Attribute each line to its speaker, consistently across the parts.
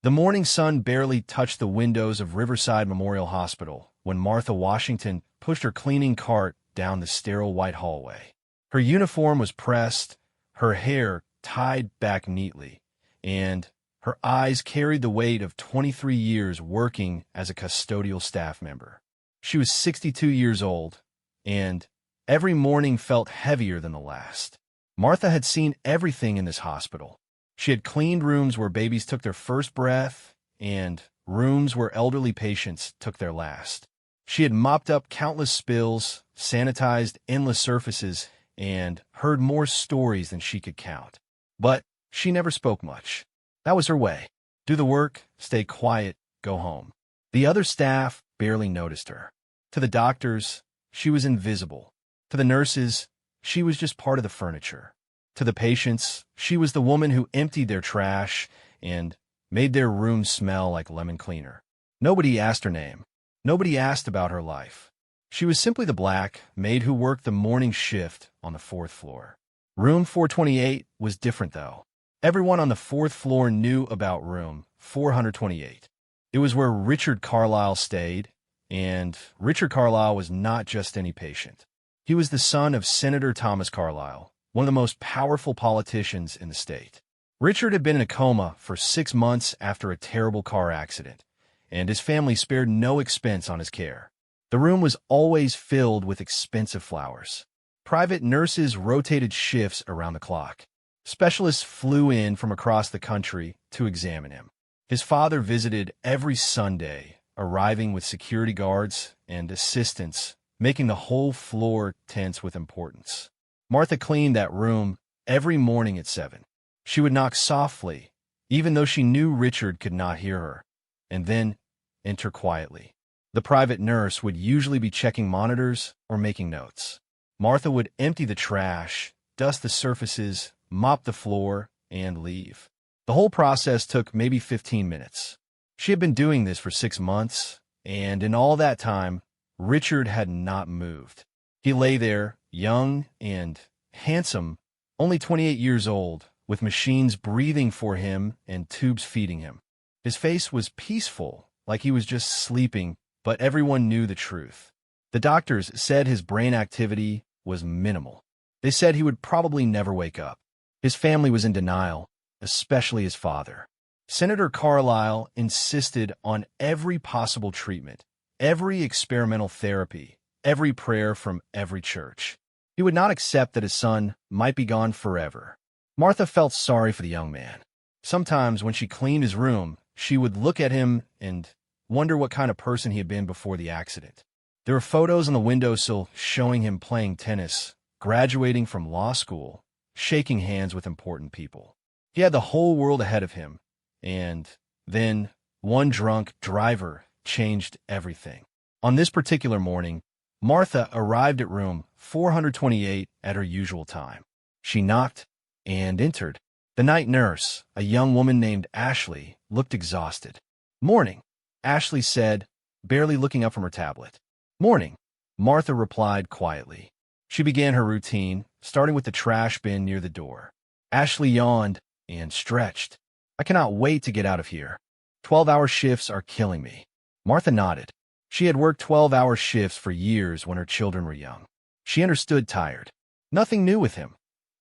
Speaker 1: The morning sun barely touched the windows of Riverside Memorial Hospital when Martha Washington pushed her cleaning cart down the sterile white hallway. Her uniform was pressed, her hair tied back neatly, and her eyes carried the weight of 23 years working as a custodial staff member. She was 62 years old, and every morning felt heavier than the last. Martha had seen everything in this hospital. She had cleaned rooms where babies took their first breath and rooms where elderly patients took their last. She had mopped up countless spills, sanitized endless surfaces, and heard more stories than she could count. But she never spoke much. That was her way. Do the work, stay quiet, go home. The other staff barely noticed her. To the doctors, she was invisible. To the nurses, she was just part of the furniture. To the patients, she was the woman who emptied their trash and made their room smell like lemon cleaner. Nobody asked her name. Nobody asked about her life. She was simply the black maid who worked the morning shift on the 4th floor. Room 428 was different, though. Everyone on the 4th floor knew about room 428. It was where Richard Carlisle stayed, and Richard Carlisle was not just any patient. He was the son of Senator Thomas Carlisle, one of the most powerful politicians in the state. Richard had been in a coma for 6 months after a terrible car accident, and his family spared no expense on his care. The room was always filled with expensive flowers. Private nurses rotated shifts around the clock. Specialists flew in from across the country to examine him. His father visited every Sunday, arriving with security guards and assistants, making the whole floor tense with importance. Martha cleaned that room every morning at 7. She would knock softly, even though she knew Richard could not hear her, and then enter quietly. The private nurse would usually be checking monitors or making notes. Martha would empty the trash, dust the surfaces, mop the floor, and leave. The whole process took maybe 15 minutes. She had been doing this for 6 months, and in all that time, Richard had not moved. He lay there, young and handsome, only 28 years old, with machines breathing for him and tubes feeding him. His face was peaceful, like he was just sleeping, but everyone knew the truth. The doctors said his brain activity was minimal. They said he would probably never wake up. His family was in denial, especially his father. Senator Carlisle insisted on every possible treatment, every experimental therapy, every prayer from every church. He would not accept that his son might be gone forever. Martha felt sorry for the young man. Sometimes when she cleaned his room, she would look at him and wonder what kind of person he had been before the accident. There were photos on the windowsill showing him playing tennis, graduating from law school, shaking hands with important people. He had the whole world ahead of him, and then one drunk driver changed everything. On this particular morning, Martha arrived at room 428 at her usual time. She knocked and entered. The night nurse, a young woman named Ashley, looked exhausted. "Morning," Ashley said, barely looking up from her tablet. "Morning," Martha replied quietly. She began her routine, starting with the trash bin near the door. Ashley yawned and stretched. "I cannot wait to get out of here. 12-hour shifts are killing me." Martha nodded. She had worked 12-hour shifts for years when her children were young. She understood tired. "Nothing new with him,"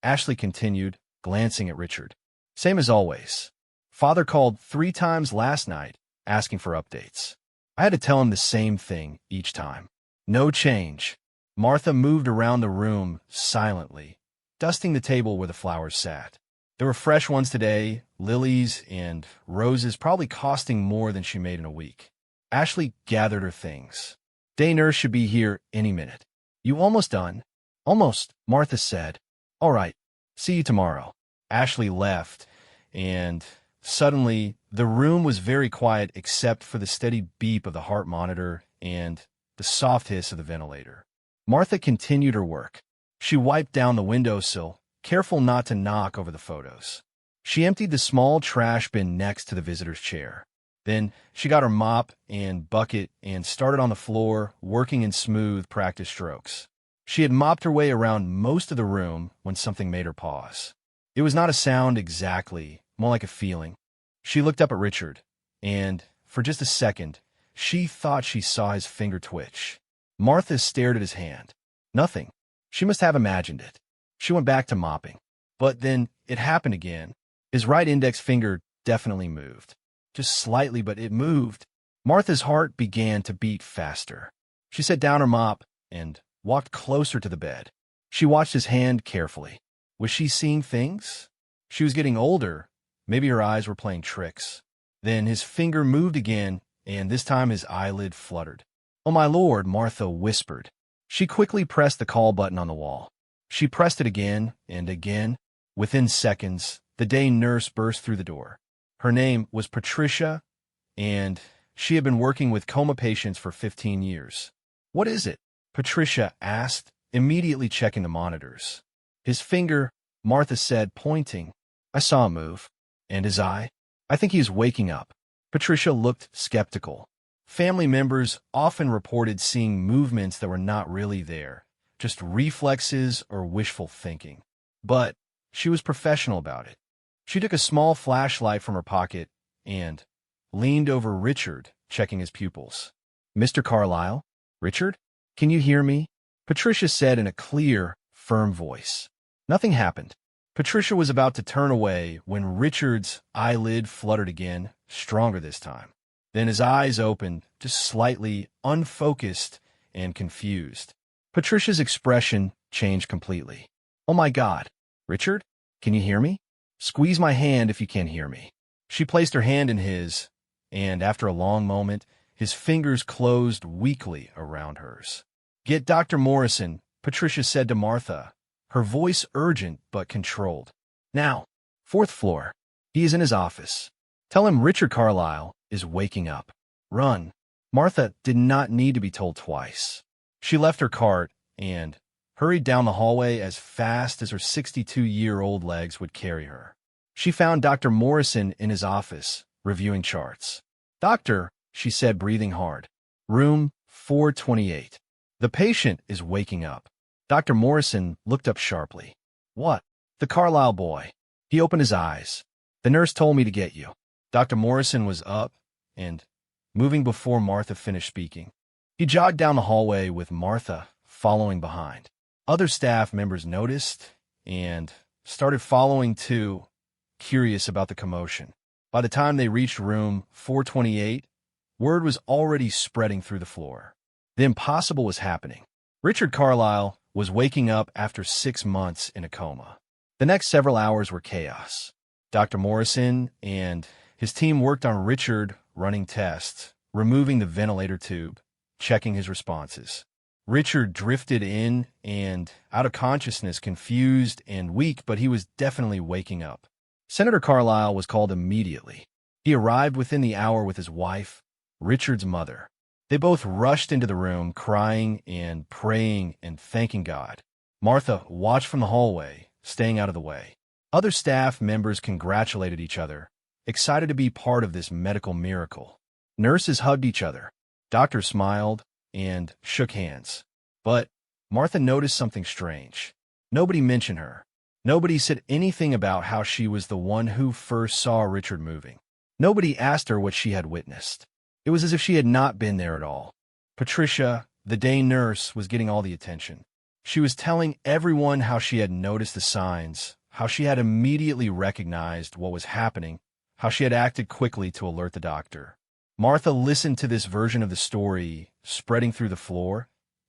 Speaker 1: Ashley continued, glancing at Richard. "Same as always. Father called 3 times last night, asking for updates. I had to tell him the same thing each time. No change." Martha moved around the room silently, dusting the table where the flowers sat. There were fresh ones today, lilies and roses probably costing more than she made in a week. Ashley gathered her things. "Day nurse should be here any minute." "You almost done?" "Almost," Martha said. "All right, see you tomorrow." Ashley left, and suddenly the room was very quiet except for the steady beep of the heart monitor and the soft hiss of the ventilator. Martha continued her work. She wiped down the windowsill, careful not to knock over the photos. She emptied the small trash bin next to the visitor's chair. Then she got her mop and bucket and started on the floor, working in smooth practice strokes. She had mopped her way around most of the room when something made her pause. It was not a sound exactly, more like a feeling. She looked up at Richard, and for just a second, she thought she saw his finger twitch. Martha stared at his hand. Nothing. She must have imagined it. She went back to mopping. But then it happened again. His right index finger definitely moved. Just slightly, but it moved. Martha's heart began to beat faster. She set down her mop and walked closer to the bed. She watched his hand carefully. Was she seeing things? She was getting older. Maybe her eyes were playing tricks. Then his finger moved again, and this time his eyelid fluttered. "Oh, my Lord," Martha whispered. She quickly pressed the call button on the wall. She pressed it again and again. Within seconds, the day nurse burst through the door. Her name was Patricia, and she had been working with coma patients for 15 years. "What is it?" Patricia asked, immediately checking the monitors. "His finger," Martha said, pointing. "I saw him move. And his eye? I think he is waking up." Patricia looked skeptical. Family members often reported seeing movements that were not really there, just reflexes or wishful thinking. But she was professional about it. She took a small flashlight from her pocket and leaned over Richard, checking his pupils. "Mr. Carlyle? Richard? Can you hear me?" Patricia said in a clear, firm voice. Nothing happened. Patricia was about to turn away when Richard's eyelid fluttered again, stronger this time. Then his eyes opened, just slightly unfocused and confused. Patricia's expression changed completely. "Oh my God. Richard, can you hear me? Squeeze my hand if you can hear me." She placed her hand in his, and after a long moment, his fingers closed weakly around hers. "Get Dr. Morrison," Patricia said to Martha, her voice urgent but controlled. "Now, 4th floor. He is in his office. Tell him Richard Carlyle is waking up. Run." Martha did not need to be told twice. She left her cart and hurried down the hallway as fast as her 62-year-old legs would carry her. She found Dr. Morrison in his office, reviewing charts. "Doctor," she said, breathing hard. "Room 428. The patient is waking up." Dr. Morrison looked up sharply. "What?" "The Carlyle boy. He opened his eyes. The nurse told me to get you." Dr. Morrison was up and moving before Martha finished speaking. He jogged down the hallway with Martha following behind. Other staff members noticed and started following too, curious about the commotion. By the time they reached room 428, word was already spreading through the floor. The impossible was happening. Richard Carlyle was waking up after 6 months in a coma. The next several hours were chaos. Dr. Morrison and his team worked on Richard, running tests, removing the ventilator tube, checking his responses. Richard drifted in and out of consciousness, confused and weak, but he was definitely waking up. Senator Carlyle was called immediately. He arrived within the hour with his wife, Richard's mother. They both rushed into the room, crying and praying and thanking God. Martha watched from the hallway, staying out of the way. Other staff members congratulated each other, excited to be part of this medical miracle. Nurses hugged each other. Doctors smiled and shook hands. But Martha noticed something strange. Nobody mentioned her. Nobody said anything about how she was the one who first saw Richard moving. Nobody asked her what she had witnessed. It was as if she had not been there at all. Patricia, the day nurse, was getting all the attention. She was telling everyone how she had noticed the signs, how she had immediately recognized what was happening, how she had acted quickly to alert the doctor. Martha listened to this version of the story spreading through the floor,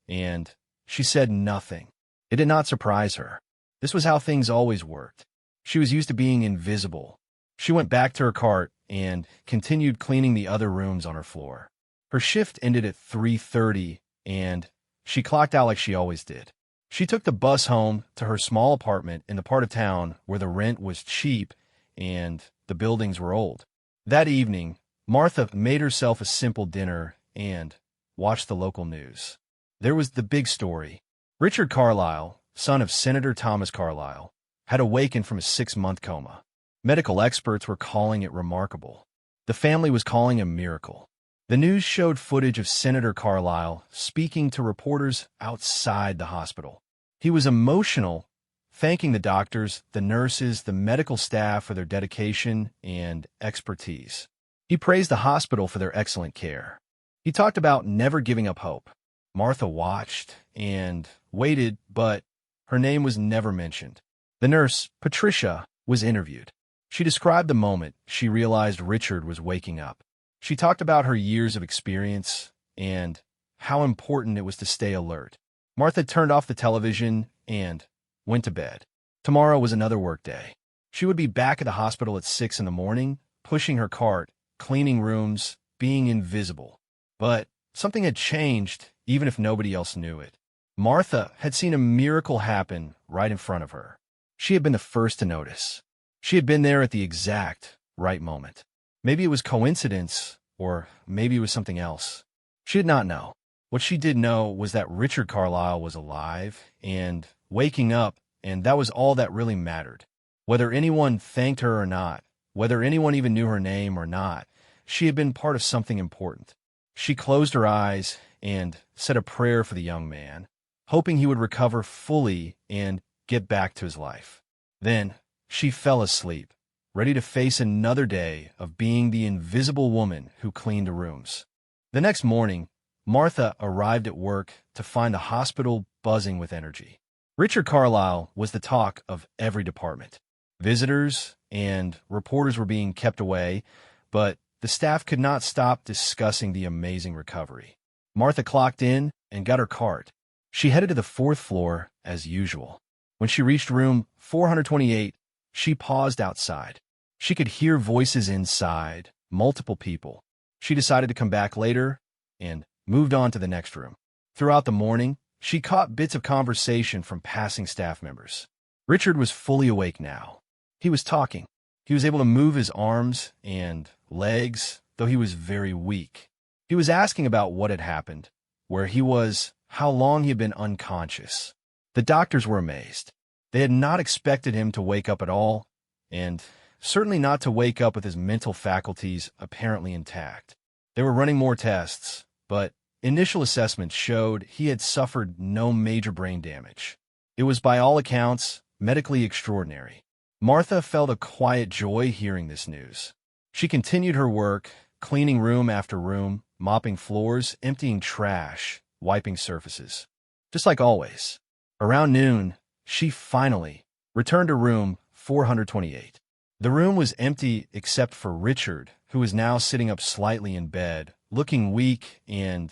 Speaker 1: and she said nothing. It did not surprise her. This was how things always worked. She was used to being invisible. She went back to her cart and continued cleaning the other rooms on her floor. Her shift ended at 3:30, and she clocked out like she always did. She took the bus home to her small apartment in the part of town where the rent was cheap and the buildings were old. That evening, Martha made herself a simple dinner and watched the local news. There was the big story. Richard Carlyle, son of Senator Thomas Carlyle, had awakened from a 6-month coma. Medical experts were calling it remarkable. The family was calling it a miracle. The news showed footage of Senator Carlyle speaking to reporters outside the hospital. He was emotional, thanking the doctors, the nurses, the medical staff for their dedication and expertise. He praised the hospital for their excellent care. He talked about never giving up hope. Martha watched and waited, but her name was never mentioned. The nurse, Patricia, was interviewed. She described the moment she realized Richard was waking up. She talked about her years of experience and how important it was to stay alert. Martha turned off the television and went to bed. Tomorrow was another work day. She would be back at the hospital at 6 in the morning, pushing her cart, cleaning rooms, being invisible. But something had changed, even if nobody else knew it. Martha had seen a miracle happen right in front of her. She had been the first to notice. She had been there at the exact right moment. Maybe it was coincidence, or maybe it was something else. She did not know. What she did know was that Richard Carlisle was alive and waking up, and that was all that really mattered. Whether anyone thanked her or not, whether anyone even knew her name or not, she had been part of something important. She closed her eyes and said a prayer for the young man, hoping he would recover fully and get back to his life. Then she fell asleep, ready to face another day of being the invisible woman who cleaned the rooms. The next morning, Martha arrived at work to find the hospital buzzing with energy. Richard Carlisle was the talk of every department. Visitors and reporters were being kept away, but the staff could not stop discussing the amazing recovery. Martha clocked in and got her cart. She headed to the 4th floor as usual. When she reached room 428, she paused outside. She could hear voices inside, multiple people. She decided to come back later and moved on to the next room. Throughout the morning, she caught bits of conversation from passing staff members. Richard was fully awake now. He was talking. He was able to move his arms and legs, though he was very weak. He was asking about what had happened, where he was, how long he had been unconscious. The doctors were amazed. They had not expected him to wake up at all, and certainly not to wake up with his mental faculties apparently intact. They were running more tests, but initial assessments showed he had suffered no major brain damage. It was by all accounts medically extraordinary. Martha felt a quiet joy hearing this news. She continued her work, cleaning room after room, mopping floors, emptying trash, wiping surfaces. Just like always. Around noon, she finally returned to room 428. The room was empty except for Richard, who was now sitting up slightly in bed, looking weak and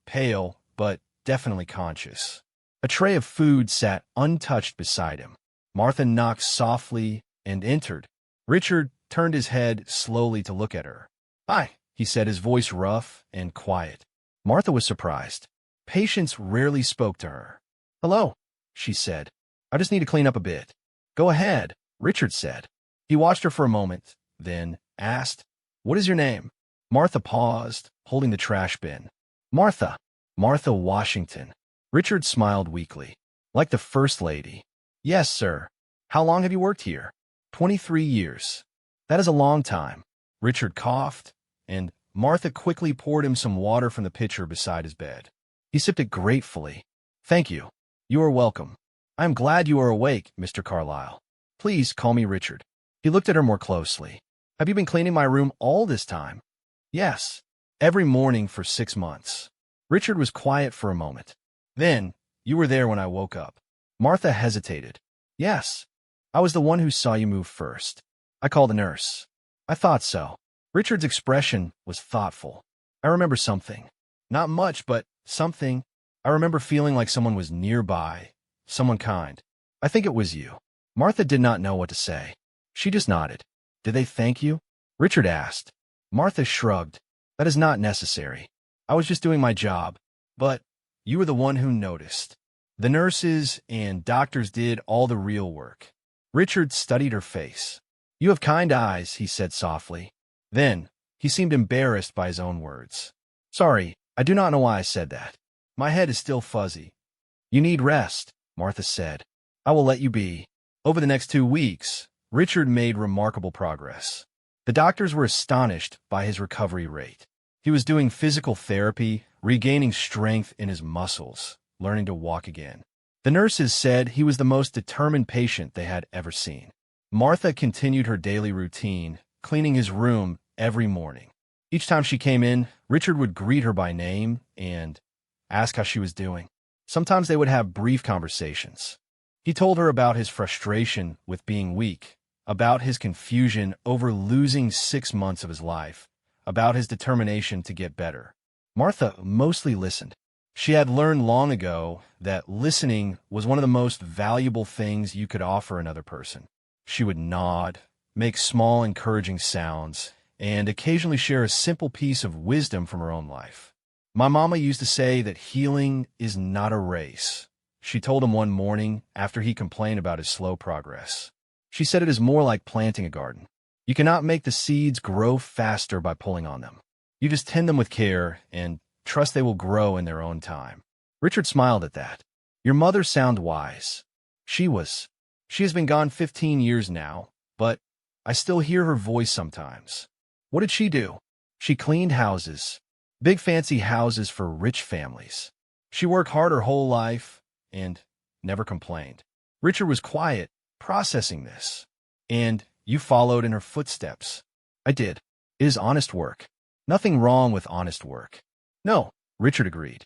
Speaker 1: pale, but definitely conscious. A tray of food sat untouched beside him. Martha knocked softly and entered. Richard turned his head slowly to look at her. "Hi," he said, his voice rough and quiet. Martha was surprised. Patients rarely spoke to her. "Hello," she said. "I just need to clean up a bit." "Go ahead," Richard said. He watched her for a moment, then asked, "What is your name?" Martha paused, holding the trash bin. "Martha. Martha Washington." Richard smiled weakly. "Like the First Lady." "Yes, sir." "How long have you worked here?" 23 years. "That is a long time." Richard coughed, and Martha quickly poured him some water from the pitcher beside his bed. He sipped it gratefully. "Thank you. You are welcome. I am glad you are awake, Mr. Carlisle. Please call me Richard." He looked at her more closely. "Have you been cleaning my room all this time?" "Yes. Every morning for 6 months." Richard was quiet for a moment. "Then, you were there when I woke up." Martha hesitated. "Yes. I was the one who saw you move first. I called the nurse." "I thought so." Richard's expression was thoughtful. "I remember something. Not much, but something. I remember feeling like someone was nearby, someone kind. I think it was you." Martha did not know what to say. She just nodded. "Did they thank you?" Richard asked. Martha shrugged. "That is not necessary. I was just doing my job. But you were the one who noticed. The nurses and doctors did all the real work." Richard studied her face. "You have kind eyes," he said softly. Then, he seemed embarrassed by his own words. "Sorry, I do not know why I said that. My head is still fuzzy." "You need rest," Martha said. "I will let you be." Over the next 2 weeks, Richard made remarkable progress. The doctors were astonished by his recovery rate. He was doing physical therapy, regaining strength in his muscles, learning to walk again. The nurses said he was the most determined patient they had ever seen. Martha continued her daily routine, cleaning his room every morning. Each time she came in, Richard would greet her by name and ask how she was doing. Sometimes they would have brief conversations. He told her about his frustration with being weak, about his confusion over losing 6 months of his life, about his determination to get better. Martha mostly listened. She had learned long ago that listening was one of the most valuable things you could offer another person. She would nod, make small encouraging sounds, and occasionally share a simple piece of wisdom from her own life. My mama used to say that healing is not a race. She told him one morning after he complained about his slow progress. She said it is more like planting a garden. You cannot make the seeds grow faster by pulling on them. You just tend them with care and trust they will grow in their own time. Richard smiled at that. Your mother sounds wise. She has been gone 15 years now, but I still hear her voice sometimes. What did she do? She cleaned houses. Big fancy houses for rich families. She worked hard her whole life and never complained. Richard was quiet, processing this. And you followed in her footsteps. I did. It is honest work. Nothing wrong with honest work. No, Richard agreed.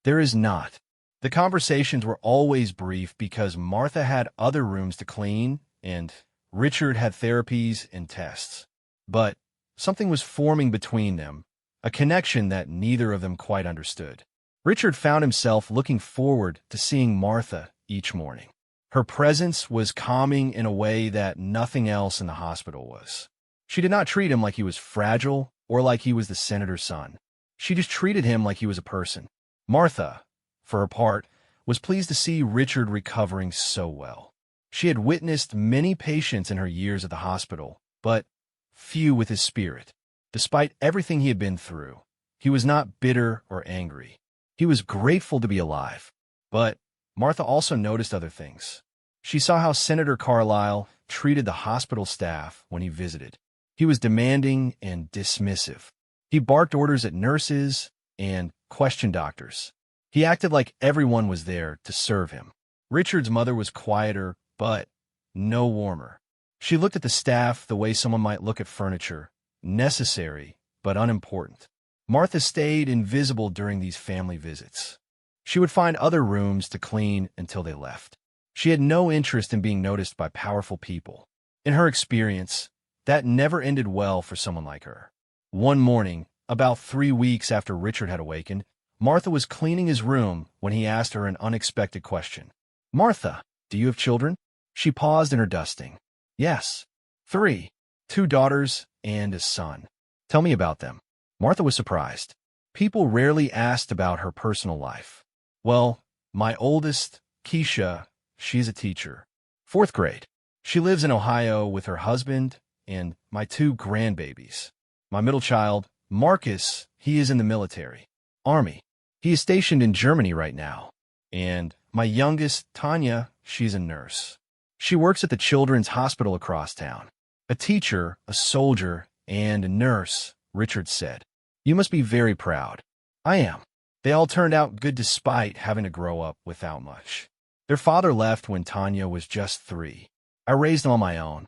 Speaker 1: There is not. The conversations were always brief because Martha had other rooms to clean and Richard had therapies and tests. But something was forming between them, a connection that neither of them quite understood. Richard found himself looking forward to seeing Martha each morning. Her presence was calming in a way that nothing else in the hospital was. She did not treat him like he was fragile or like he was the senator's son. She just treated him like he was a person. Martha, for her part, was pleased to see Richard recovering so well. She had witnessed many patients in her years at the hospital, but few with his spirit. Despite everything he had been through, he was not bitter or angry. He was grateful to be alive. But Martha also noticed other things. She saw how Senator Carlisle treated the hospital staff when he visited. He was demanding and dismissive. He barked orders at nurses and questioned doctors. He acted like everyone was there to serve him. Richard's mother was quieter, but no warmer. She looked at the staff the way someone might look at furniture, necessary but unimportant. Martha stayed invisible during these family visits. She would find other rooms to clean until they left. She had no interest in being noticed by powerful people. In her experience, that never ended well for someone like her. One morning, about 3 weeks after Richard had awakened, Martha was cleaning his room when he asked her an unexpected question. Martha, do you have children? She paused in her dusting. Yes. 3. 2 daughters and a son. Tell me about them. Martha was surprised. People rarely asked about her personal life. Well, my oldest, Keisha, she's a teacher. 4th grade. She lives in Ohio with her husband and my 2 grandbabies. My middle child, Marcus, he is in the military. Army. He is stationed in Germany right now. And my youngest, Tanya, she's a nurse. She works at the children's hospital across town. A teacher, a soldier, and a nurse, Richard said. You must be very proud. I am. They all turned out good despite having to grow up without much. Their father left when Tanya was just 3. I raised them on my own.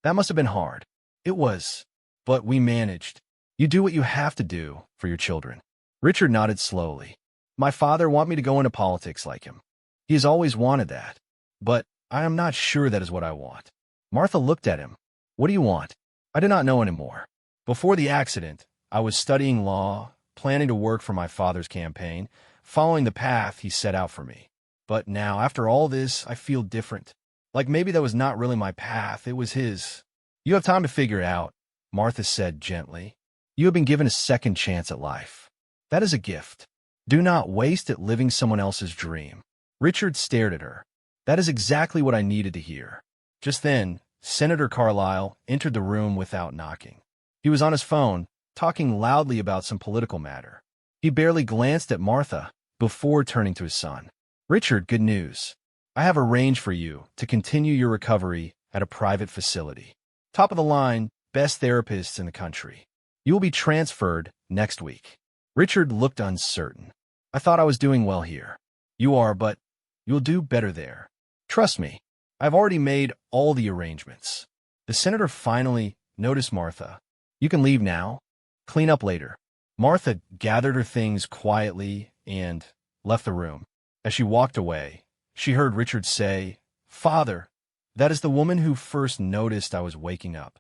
Speaker 1: That must have been hard. It was. But we managed. You do what you have to do for your children. Richard nodded slowly. My father wanted me to go into politics like him. He has always wanted that. But I am not sure that is what I want. Martha looked at him. What do you want? I did not know anymore. Before the accident, I was studying law, planning to work for my father's campaign, following the path he set out for me. But now, after all this, I feel different. Like maybe that was not really my path, it was his. You have time to figure it out, Martha said gently. You have been given a second chance at life. That is a gift. Do not waste it living someone else's dream. Richard stared at her. That is exactly what I needed to hear. Just then, Senator Carlisle entered the room without knocking. He was on his phone, talking loudly about some political matter. He barely glanced at Martha before turning to his son. Richard, good news. I have arranged for you to continue your recovery at a private facility. Top of the line, best therapists in the country. You will be transferred next week. Richard looked uncertain. I thought I was doing well here. You are, but you'll do better there. Trust me, I've already made all the arrangements. The senator finally noticed Martha. You can leave now. Clean up later. Martha gathered her things quietly and left the room. As she walked away, she heard Richard say, "Father, that is the woman who first noticed I was waking up."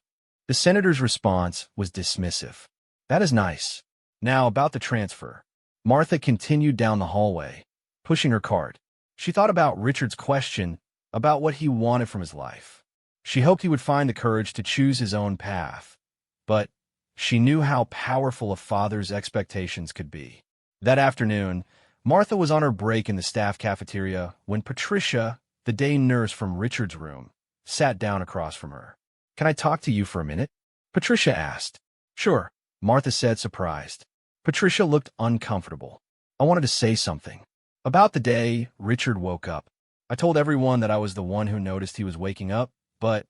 Speaker 1: The senator's response was dismissive. "That is nice. Now about the transfer." Martha continued down the hallway, pushing her cart. She thought about Richard's question about what he wanted from his life. She hoped he would find the courage to choose his own path, but she knew how powerful a father's expectations could be. That afternoon, Martha was on her break in the staff cafeteria when Patricia, the day nurse from Richard's room, sat down across from her. "Can I talk to you for a minute?" Patricia asked. "Sure," Martha said, surprised. Patricia looked uncomfortable. "I wanted to say something. About the day Richard woke up. I told everyone that I was the one who noticed he was waking up, but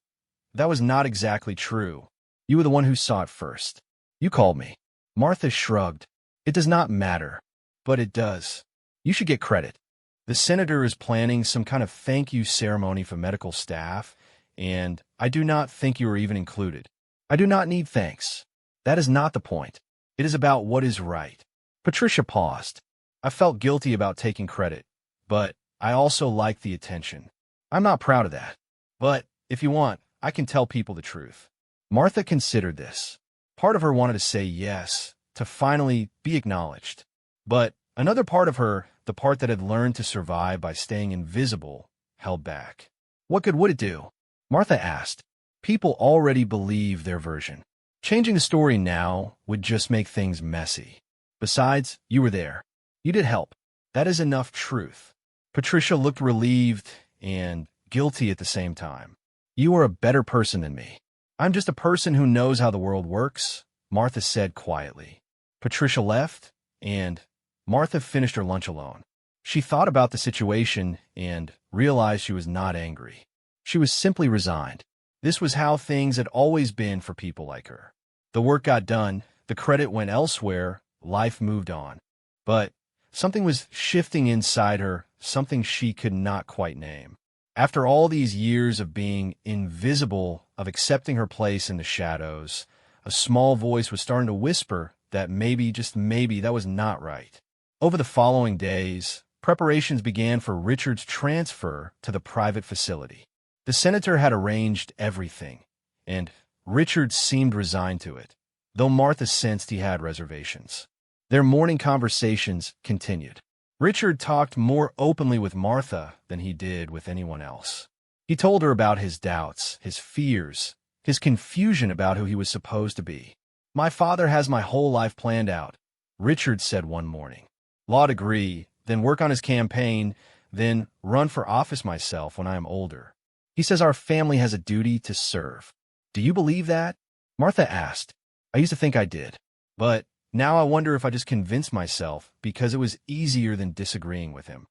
Speaker 1: that was not exactly true. You were the one who saw it first. You called me." Martha shrugged. "It does not matter, but it does. You should get credit. The senator is planning some kind of thank you ceremony for medical staff, and I do not think you are even included. I do not need thanks. That is not the point. It is about what is right." Patricia paused. "I felt guilty about taking credit, but I also like the attention. I'm not proud of that. But if you want, I can tell people the truth." Martha considered this. Part of her wanted to say yes, to finally be acknowledged. But another part of her, the part that had learned to survive by staying invisible, held back. What good would it do? Martha asked. People already believe their version. Changing the story now would just make things messy. Besides, you were there. You did help. That is enough truth. Patricia looked relieved and guilty at the same time. "You are a better person than me." "I'm just a person who knows how the world works," Martha said quietly. Patricia left, and Martha finished her lunch alone. She thought about the situation and realized she was not angry. She was simply resigned. This was how things had always been for people like her. The work got done, the credit went elsewhere, life moved on. But something was shifting inside her, something she could not quite name. After all these years of being invisible, of accepting her place in the shadows, a small voice was starting to whisper that maybe, just maybe, that was not right. Over the following days, preparations began for Richard's transfer to the private facility. The senator had arranged everything, and Richard seemed resigned to it, though Martha sensed he had reservations. Their morning conversations continued. Richard talked more openly with Martha than he did with anyone else. He told her about his doubts, his fears, his confusion about who he was supposed to be. "My father has my whole life planned out," Richard said one morning. "Law degree, then work on his campaign, then run for office myself when I am older. He says our family has a duty to serve." "Do you believe that?" Martha asked. "I used to think I did, but now I wonder if I just convinced myself because it was easier than disagreeing with him."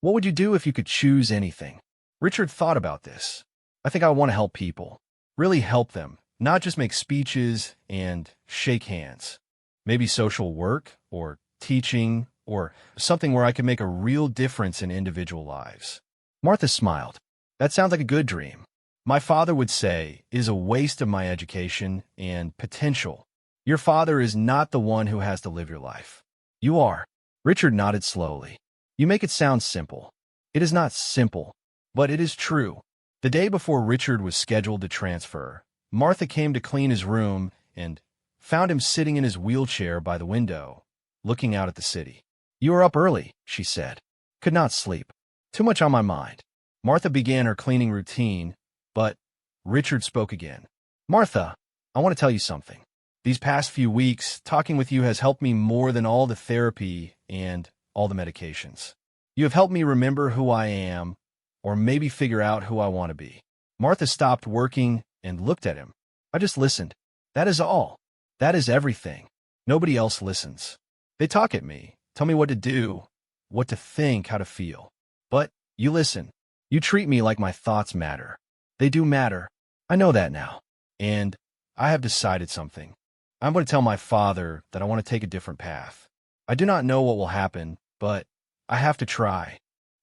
Speaker 1: "What would you do if you could choose anything?" Richard thought about this. "I think I want to help people. Really help them, not just make speeches and shake hands. Maybe social work or teaching or something where I could make a real difference in individual lives." Martha smiled. "That sounds like a good dream. My father would say it is a waste of my education and potential. Your father is not the one who has to live your life. You are." Richard nodded slowly. "You make it sound simple." "It is not simple, but it is true." The day before Richard was scheduled to transfer, Martha came to clean his room and found him sitting in his wheelchair by the window, looking out at the city. "You are up early," she said. "Could not sleep. Too much on my mind." Martha began her cleaning routine, but Richard spoke again. "Martha, I want to tell you something. These past few weeks, talking with you has helped me more than all the therapy and all the medications. You have helped me remember who I am, or maybe figure out who I want to be." Martha stopped working and looked at him. "I just listened. That is all. That is everything. Nobody else listens. They talk at me, tell me what to do, what to think, how to feel. But you listen. You treat me like my thoughts matter. They do matter. I know that now. And I have decided something. I'm going to tell my father that I want to take a different path. I do not know what will happen, but I have to try."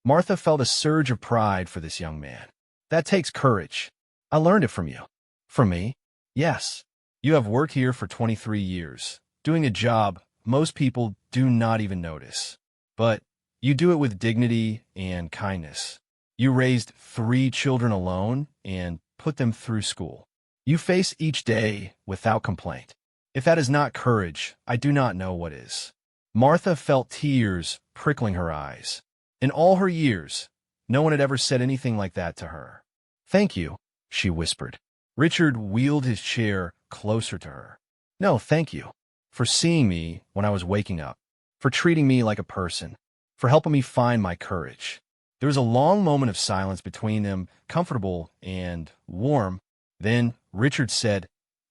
Speaker 1: Martha felt a surge of pride for this young man. "That takes courage. I learned it from you." "From me?" "Yes. You have worked here for 23 years. doing a job most people do not even notice. But you do it with dignity and kindness. You raised 3 children alone and put them through school. You face each day without complaint. If that is not courage, I do not know what is. Martha felt tears prickling her eyes. In all her years, no one had ever said anything like that to her. "Thank you," she whispered. Richard wheeled his chair closer to her. "No, thank you. For seeing me when I was waking up. For treating me like a person. For helping me find my courage." There was a long moment of silence between them, comfortable and warm. Then Richard said,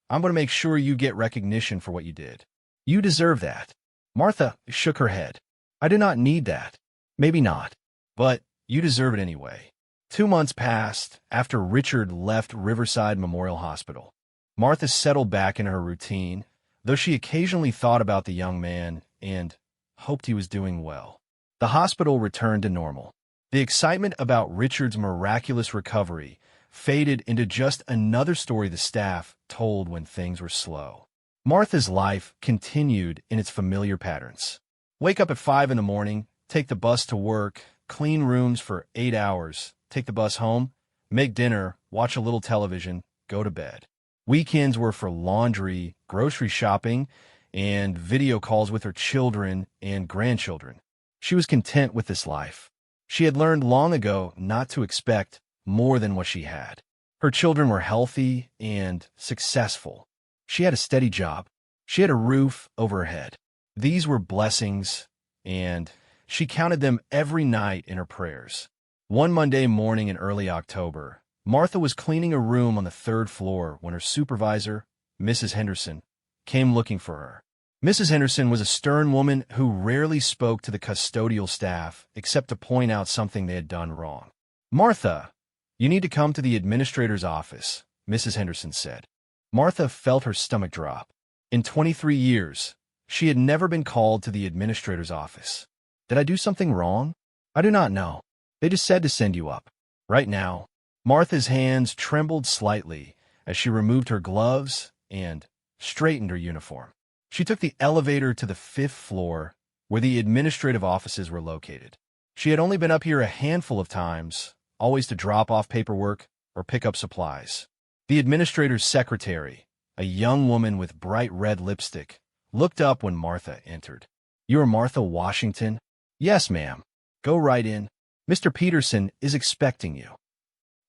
Speaker 1: "I'm going to make sure you get recognition for what you did. You deserve that." Martha shook her head. "I do not need that. Maybe not. But you deserve it anyway." 2 months passed after Richard left Riverside Memorial Hospital. Martha settled back in her routine, though she occasionally thought about the young man and hoped he was doing well. The hospital returned to normal. The excitement about Richard's miraculous recovery faded into just another story the staff told when things were slow. Martha's life continued in its familiar patterns. Wake up at 5 in the morning, take the bus to work, clean rooms for 8 hours, take the bus home, make dinner, watch a little television, go to bed. Weekends were for laundry, grocery shopping, and video calls with her children and grandchildren. She was content with this life. She had learned long ago not to expect more than what she had. Her children were healthy and successful. She had a steady job. She had a roof over her head. These were blessings, and she counted them every night in her prayers. One Monday morning in early October, Martha was cleaning a room on the 3rd floor when her supervisor, Mrs. Henderson, came looking for her. Mrs. Henderson was a stern woman who rarely spoke to the custodial staff except to point out something they had done wrong. "Martha, you need to come to the administrator's office," Mrs. Henderson said. Martha felt her stomach drop. In 23 years, she had never been called to the administrator's office. "Did I do something wrong?" "I do not know. They just said to send you up." Right now, Martha's hands trembled slightly as she removed her gloves and straightened her uniform. She took the elevator to the 5th floor, where the administrative offices were located. She had only been up here a handful of times, always to drop off paperwork or pick up supplies. The administrator's secretary, a young woman with bright red lipstick, looked up when Martha entered. "You are Martha Washington?" "Yes, ma'am. Go right in. Mr. Peterson is expecting you."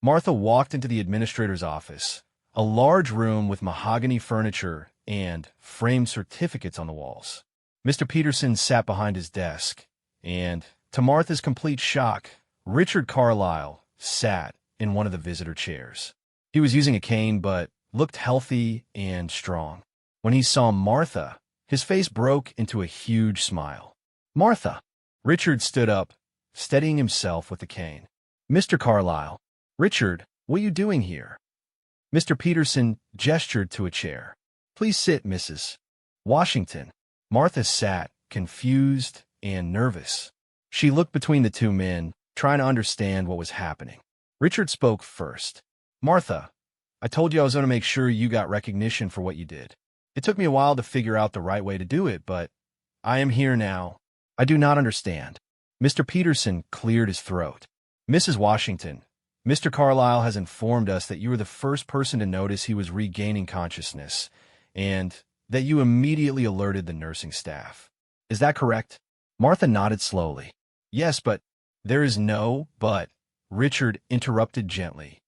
Speaker 1: Martha walked into the administrator's office, a large room with mahogany furniture and framed certificates on the walls. Mr. Peterson sat behind his desk, and, to Martha's complete shock, Richard Carlyle sat in one of the visitor chairs. He was using a cane, but looked healthy and strong. When he saw Martha, his face broke into a huge smile. "Martha!" Richard stood up, steadying himself with the cane. "Mr. Carlyle." "Richard, what are you doing here?" Mr. Peterson gestured to a chair. "Please sit, Mrs. Washington." Martha sat, confused and nervous. She looked between the 2 men, trying to understand what was happening. Richard spoke first. "Martha, I told you I was going to make sure you got recognition for what you did. It took me a while to figure out the right way to do it, but I am here now. I do not understand." Mr. Peterson cleared his throat. "Mrs. Washington, Mr. Carlyle has informed us that you were the first person to notice he was regaining consciousness, and that you immediately alerted the nursing staff. Is that correct?" Martha nodded slowly. "Yes, but—" "There is no but," Richard interrupted gently.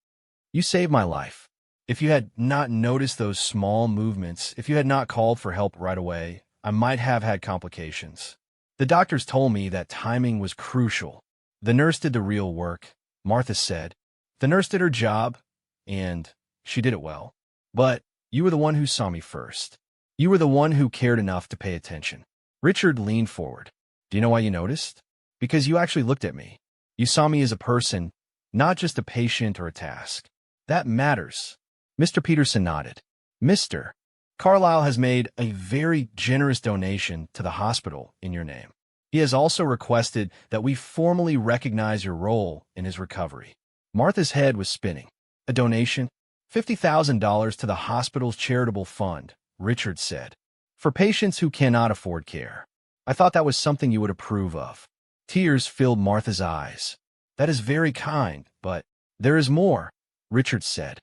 Speaker 1: "You saved my life. If you had not noticed those small movements, if you had not called for help right away, I might have had complications. The doctors told me that timing was crucial. The nurse did the real work," Martha said. "The nurse did her job, and she did it well. But you were the one who saw me first. You were the one who cared enough to pay attention." Richard leaned forward. "Do you know why you noticed? Because you actually looked at me. You saw me as a person, not just a patient or a task. That matters." Mr. Peterson nodded. "Mr. Carlyle has made a very generous donation to the hospital in your name. He has also requested that we formally recognize your role in his recovery." Martha's head was spinning. "A donation? $50,000 to the hospital's charitable fund," Richard said. For patients who cannot afford care. I thought that was something you would approve of. Tears filled Martha's eyes. That is very kind, but there is more, Richard said.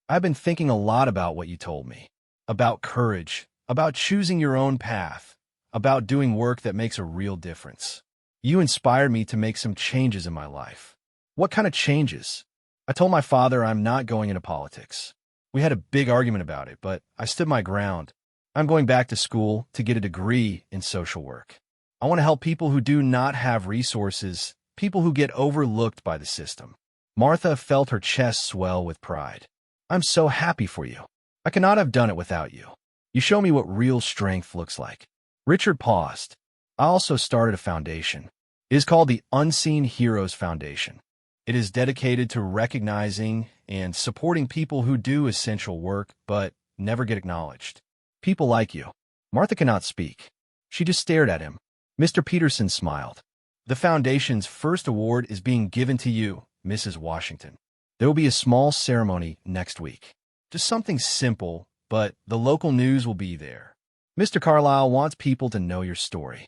Speaker 1: I've been thinking a lot about what you told me. About courage, about choosing your own path, about doing work that makes a real difference. You inspired me to make some changes in my life. What kind of changes? I told my father I'm not going into politics. We had a big argument about it, but I stood my ground. I'm going back to school to get a degree in social work. I want to help people who do not have resources, people who get overlooked by the system. Martha felt her chest swell with pride. I'm so happy for you. I cannot have done it without you. You show me what real strength looks like. Richard paused. I also started a foundation. It is called the Unseen Heroes Foundation. It is dedicated to recognizing and supporting people who do essential work but never get acknowledged. People like you. Martha cannot speak. She just stared at him. Mr. Peterson smiled. The foundation's first award is being given to you, Mrs. Washington. There will be a small ceremony next week. Just something simple, but the local news will be there. Mr. Carlyle wants people to know your story.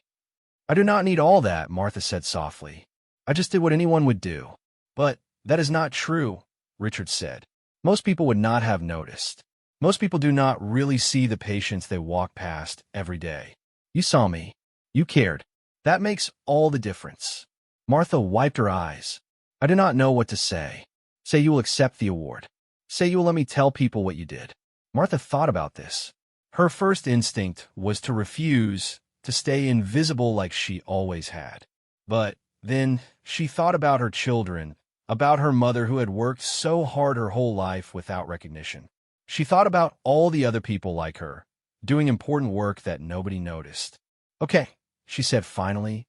Speaker 1: I do not need all that, Martha said softly. I just did what anyone would do. But that is not true, Richard said. Most people would not have noticed. Most people do not really see the patients they walk past every day. You saw me. You cared. That makes all the difference. Martha wiped her eyes. I do not know what to say. Say you will accept the award. Say you will let me tell people what you did. Martha thought about this. Her first instinct was to refuse, to stay invisible like she always had. But then she thought about her children, about her mother who had worked so hard her whole life without recognition. She thought about all the other people like her, doing important work that nobody noticed. Okay, she said finally.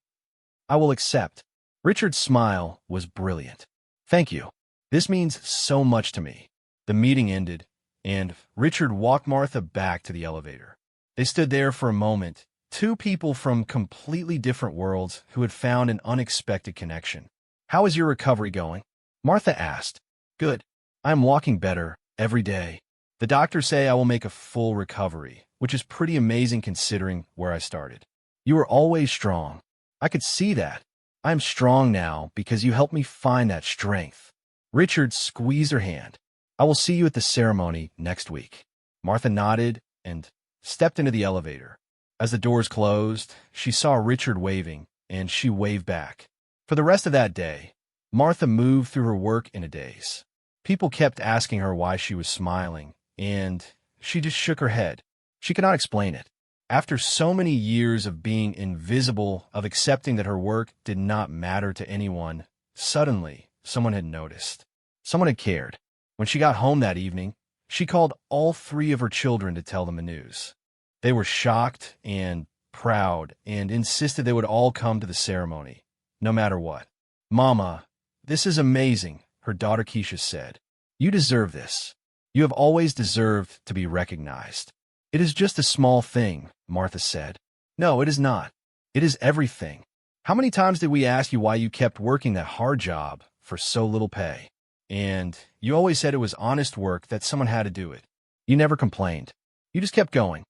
Speaker 1: I will accept. Richard's smile was brilliant. Thank you. This means so much to me. The meeting ended, and Richard walked Martha back to the elevator. They stood there for a moment, two people from completely different worlds who had found an unexpected connection. How is your recovery going? Martha asked. Good. I am walking better every day. The doctors say I will make a full recovery, which is pretty amazing considering where I started. You were always strong. I could see that. I am strong now because you helped me find that strength. Richard squeezed her hand. I will see you at the ceremony next week. Martha nodded and stepped into the elevator. As the doors closed, she saw Richard waving, and she waved back. For the rest of that day, Martha moved through her work in a daze. People kept asking her why she was smiling, and she just shook her head. She could not explain it. After so many years of being invisible, of accepting that her work did not matter to anyone, suddenly someone had noticed. Someone had cared. When she got home that evening, she called all three of her children to tell them the news. They were shocked and proud and insisted they would all come to the ceremony, no matter what. Mama, this is amazing, her daughter Keisha said. You deserve this. You have always deserved to be recognized. It is just a small thing, Martha said. No, it is not. It is everything. How many times did we ask you why you kept working that hard job for so little pay? And you always said it was honest work that someone had to do it. You never complained. You just kept going.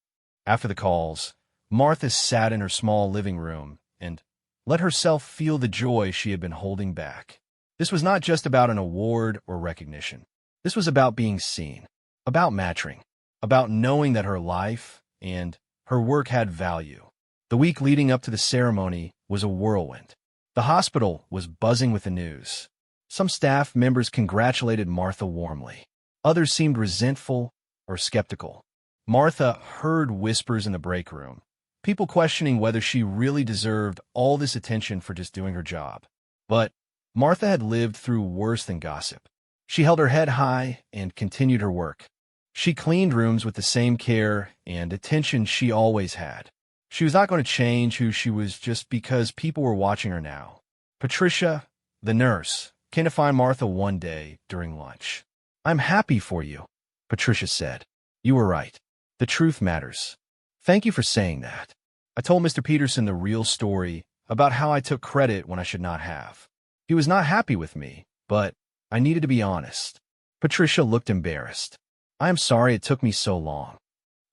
Speaker 1: After the calls, Martha sat in her small living room and let herself feel the joy she had been holding back. This was not just about an award or recognition. This was about being seen, about matching, about knowing that her life and her work had value. The week leading up to the ceremony was a whirlwind. The hospital was buzzing with the news. Some staff members congratulated Martha warmly. Others seemed resentful or skeptical. Martha heard whispers in the break room, people questioning whether she really deserved all this attention for just doing her job. But Martha had lived through worse than gossip. She held her head high and continued her work. She cleaned rooms with the same care and attention she always had. She was not going to change who she was just because people were watching her now. Patricia, the nurse, came to find Martha one day during lunch. I'm happy for you, Patricia said. You were right. The truth matters. Thank you for saying that. I told Mr. Peterson the real story about how I took credit when I should not have. He was not happy with me, but I needed to be honest. Patricia looked embarrassed. I am sorry it took me so long.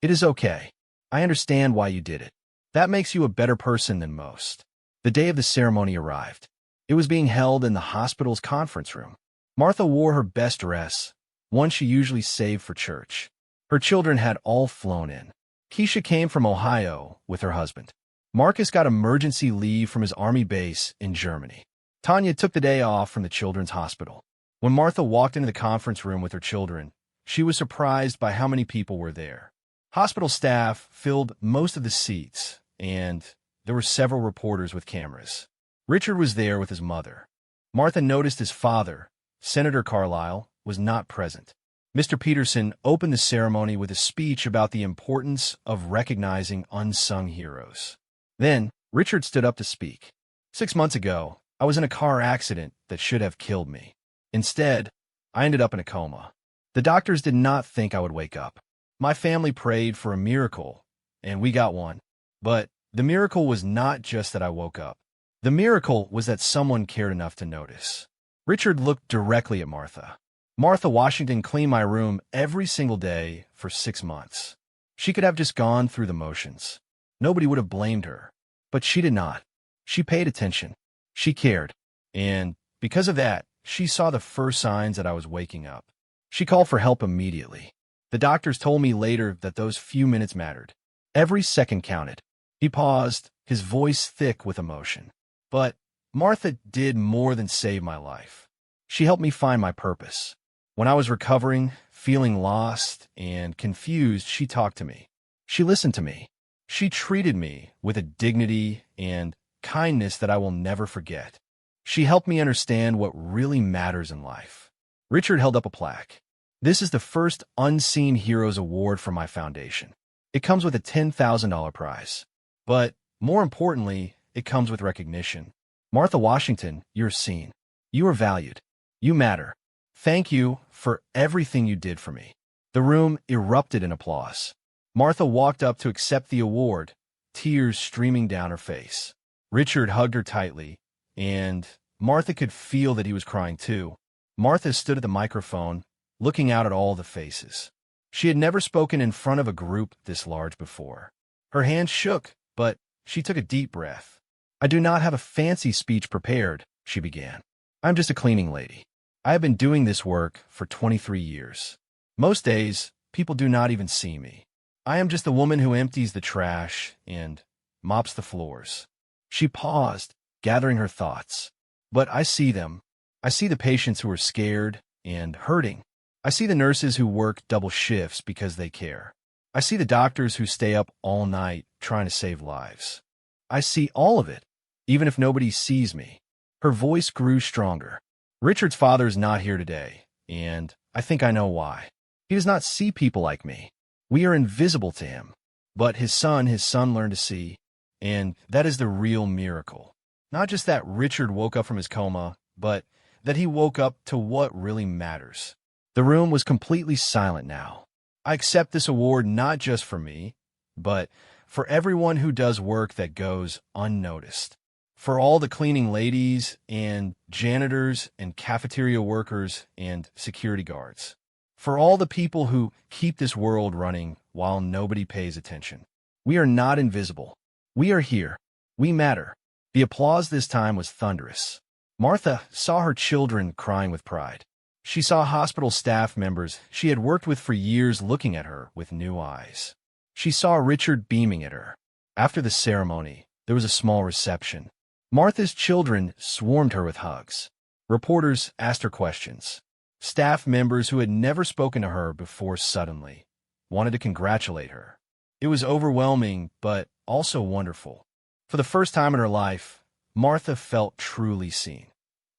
Speaker 1: It is okay. I understand why you did it. That makes you a better person than most." The day of the ceremony arrived. It was being held in the hospital's conference room. Martha wore her best dress, one she usually saved for church. Her children had all flown in. Keisha came from Ohio with her husband. Marcus got emergency leave from his army base in Germany. Tanya took the day off from the children's hospital. When Martha walked into the conference room with her children, she was surprised by how many people were there. Hospital staff filled most of the seats, and there were several reporters with cameras. Richard was there with his mother. Martha noticed his father, Senator Carlisle, was not present. Mr. Peterson opened the ceremony with a speech about the importance of recognizing unsung heroes. Then, Richard stood up to speak. "6 months ago, I was in a car accident that should have killed me. Instead, I ended up in a coma. The doctors did not think I would wake up. My family prayed for a miracle, and we got one. But the miracle was not just that I woke up. The miracle was that someone cared enough to notice." Richard looked directly at Martha. "Martha Washington cleaned my room every single day for 6 months. She could have just gone through the motions. Nobody would have blamed her. But she did not. She paid attention. She cared. And because of that, she saw the first signs that I was waking up. She called for help immediately. The doctors told me later that those few minutes mattered. Every second counted." He paused, his voice thick with emotion. "But Martha did more than save my life. She helped me find my purpose. When I was recovering, feeling lost and confused, she talked to me. She listened to me. She treated me with a dignity and kindness that I will never forget. She helped me understand what really matters in life." Richard held up a plaque. "This is the first Unseen Heroes Award from my foundation. It comes with a $10,000 prize. But more importantly, it comes with recognition. Martha Washington, you're seen. You are valued. You matter. Thank you for everything you did for me." The room erupted in applause. Martha walked up to accept the award, tears streaming down her face. Richard hugged her tightly, and Martha could feel that he was crying too. Martha stood at the microphone, looking out at all the faces. She had never spoken in front of a group this large before. Her hands shook, but she took a deep breath. "I do not have a fancy speech prepared," she began. "I'm just a cleaning lady. I have been doing this work for 23 years. Most days, people do not even see me. I am just the woman who empties the trash and mops the floors." She paused, gathering her thoughts. "But I see them. I see the patients who are scared and hurting. I see the nurses who work double shifts because they care. I see the doctors who stay up all night trying to save lives. I see all of it, even if nobody sees me." Her voice grew stronger. "Richard's father is not here today, and I think I know why. He does not see people like me. We are invisible to him. But his son learned to see, and that is the real miracle. Not just that Richard woke up from his coma, but that he woke up to what really matters." The room was completely silent now. "I accept this award not just for me, but for everyone who does work that goes unnoticed. For all the cleaning ladies and janitors and cafeteria workers and security guards. For all the people who keep this world running while nobody pays attention. We are not invisible. We are here. We matter." The applause this time was thunderous. Martha saw her children crying with pride. She saw hospital staff members she had worked with for years looking at her with new eyes. She saw Richard beaming at her. After the ceremony, there was a small reception. Martha's children swarmed her with hugs. Reporters asked her questions. Staff members who had never spoken to her before suddenly wanted to congratulate her. It was overwhelming, but also wonderful. For the first time in her life, Martha felt truly seen.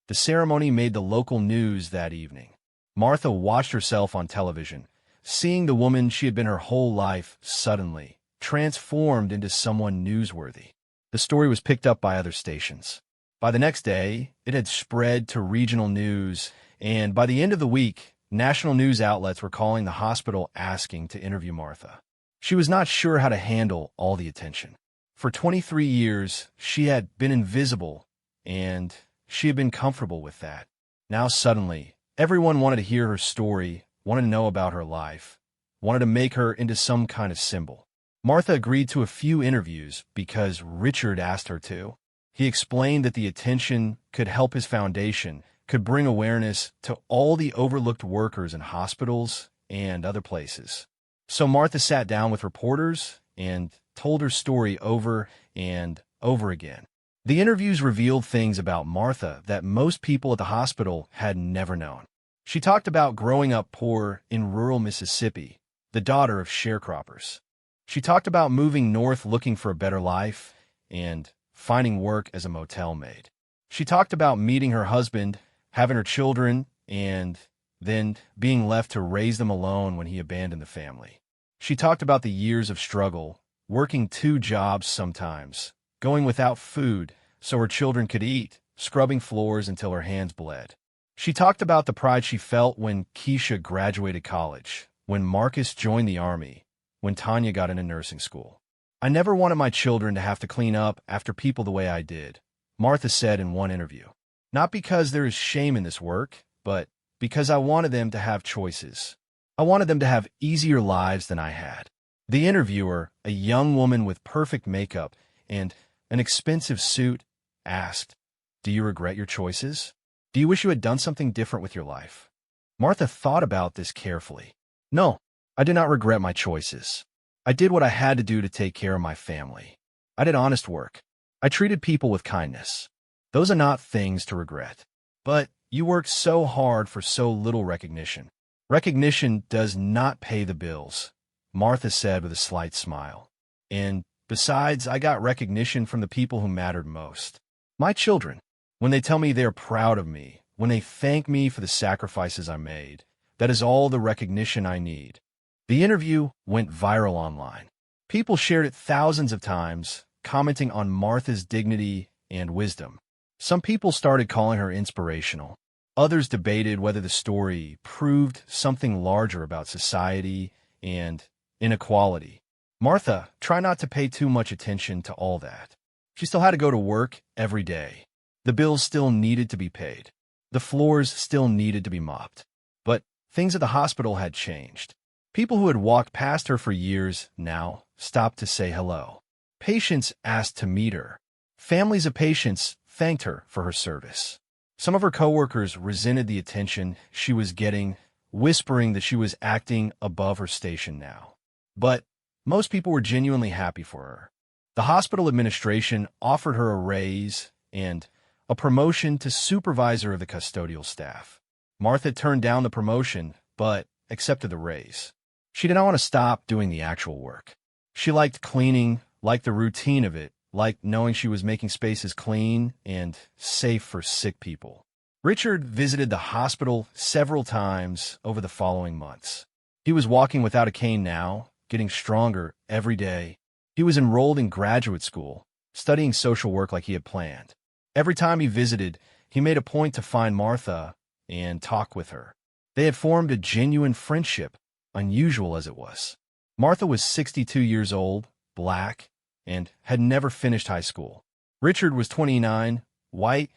Speaker 1: The ceremony made the local news that evening. Martha watched herself on television, seeing the woman she had been her whole life suddenly transformed into someone newsworthy. The story was picked up by other stations. By the next day, it had spread to regional news, and by the end of the week, national news outlets were calling the hospital asking to interview Martha. She was not sure how to handle all the attention. For 23 years, she had been invisible, and she had been comfortable with that. Now suddenly, everyone wanted to hear her story, wanted to know about her life, wanted to make her into some kind of symbol. Martha agreed to a few interviews because Richard asked her to. He explained that the attention could help his foundation, could bring awareness to all the overlooked workers in hospitals and other places. So Martha sat down with reporters and told her story over and over again. The interviews revealed things about Martha that most people at the hospital had never known. She talked about growing up poor in rural Mississippi, the daughter of sharecroppers. She talked about moving north looking for a better life and finding work as a motel maid. She talked about meeting her husband, having her children, and then being left to raise them alone when he abandoned the family. She talked about the years of struggle, working 2 jobs sometimes, going without food so her children could eat, scrubbing floors until her hands bled. She talked about the pride she felt when Keisha graduated college, when Marcus joined the Army, when Tanya got into nursing school. "I never wanted my children to have to clean up after people the way I did," Martha said in one interview. "Not because there is shame in this work, but because I wanted them to have choices. I wanted them to have easier lives than I had." The interviewer, a young woman with perfect makeup and an expensive suit, asked, "Do you regret your choices? Do you wish you had done something different with your life?" Martha thought about this carefully. "No, I did not regret my choices. I did what I had to do to take care of my family. I did honest work. I treated people with kindness. Those are not things to regret. But you worked so hard for so little recognition. Recognition does not pay the bills," Martha said with a slight smile. "And besides, I got recognition from the people who mattered most. My children, when they tell me they're proud of me, when they thank me for the sacrifices I made, that is all the recognition I need." The interview went viral online. People shared it thousands of times, commenting on Martha's dignity and wisdom. Some people started calling her inspirational. Others debated whether the story proved something larger about society and inequality. Martha tried not to pay too much attention to all that. She still had to go to work every day. The bills still needed to be paid. The floors still needed to be mopped. But things at the hospital had changed. People who had walked past her for years now stopped to say hello. Patients asked to meet her. Families of patients thanked her for her service. Some of her coworkers resented the attention she was getting, whispering that she was acting above her station now. But most people were genuinely happy for her. The hospital administration offered her a raise and a promotion to supervisor of the custodial staff. Martha turned down the promotion, but accepted the raise. She did not want to stop doing the actual work. She liked cleaning, liked the routine of it, liked knowing she was making spaces clean and safe for sick people. Richard visited the hospital several times over the following months. He was walking without a cane now, getting stronger every day. He was enrolled in graduate school, studying social work like he had planned. Every time he visited, he made a point to find Martha and talk with her. They had formed a genuine friendship, unusual as it was. Martha was 62 years old, black, and had never finished high school. Richard was 29, white,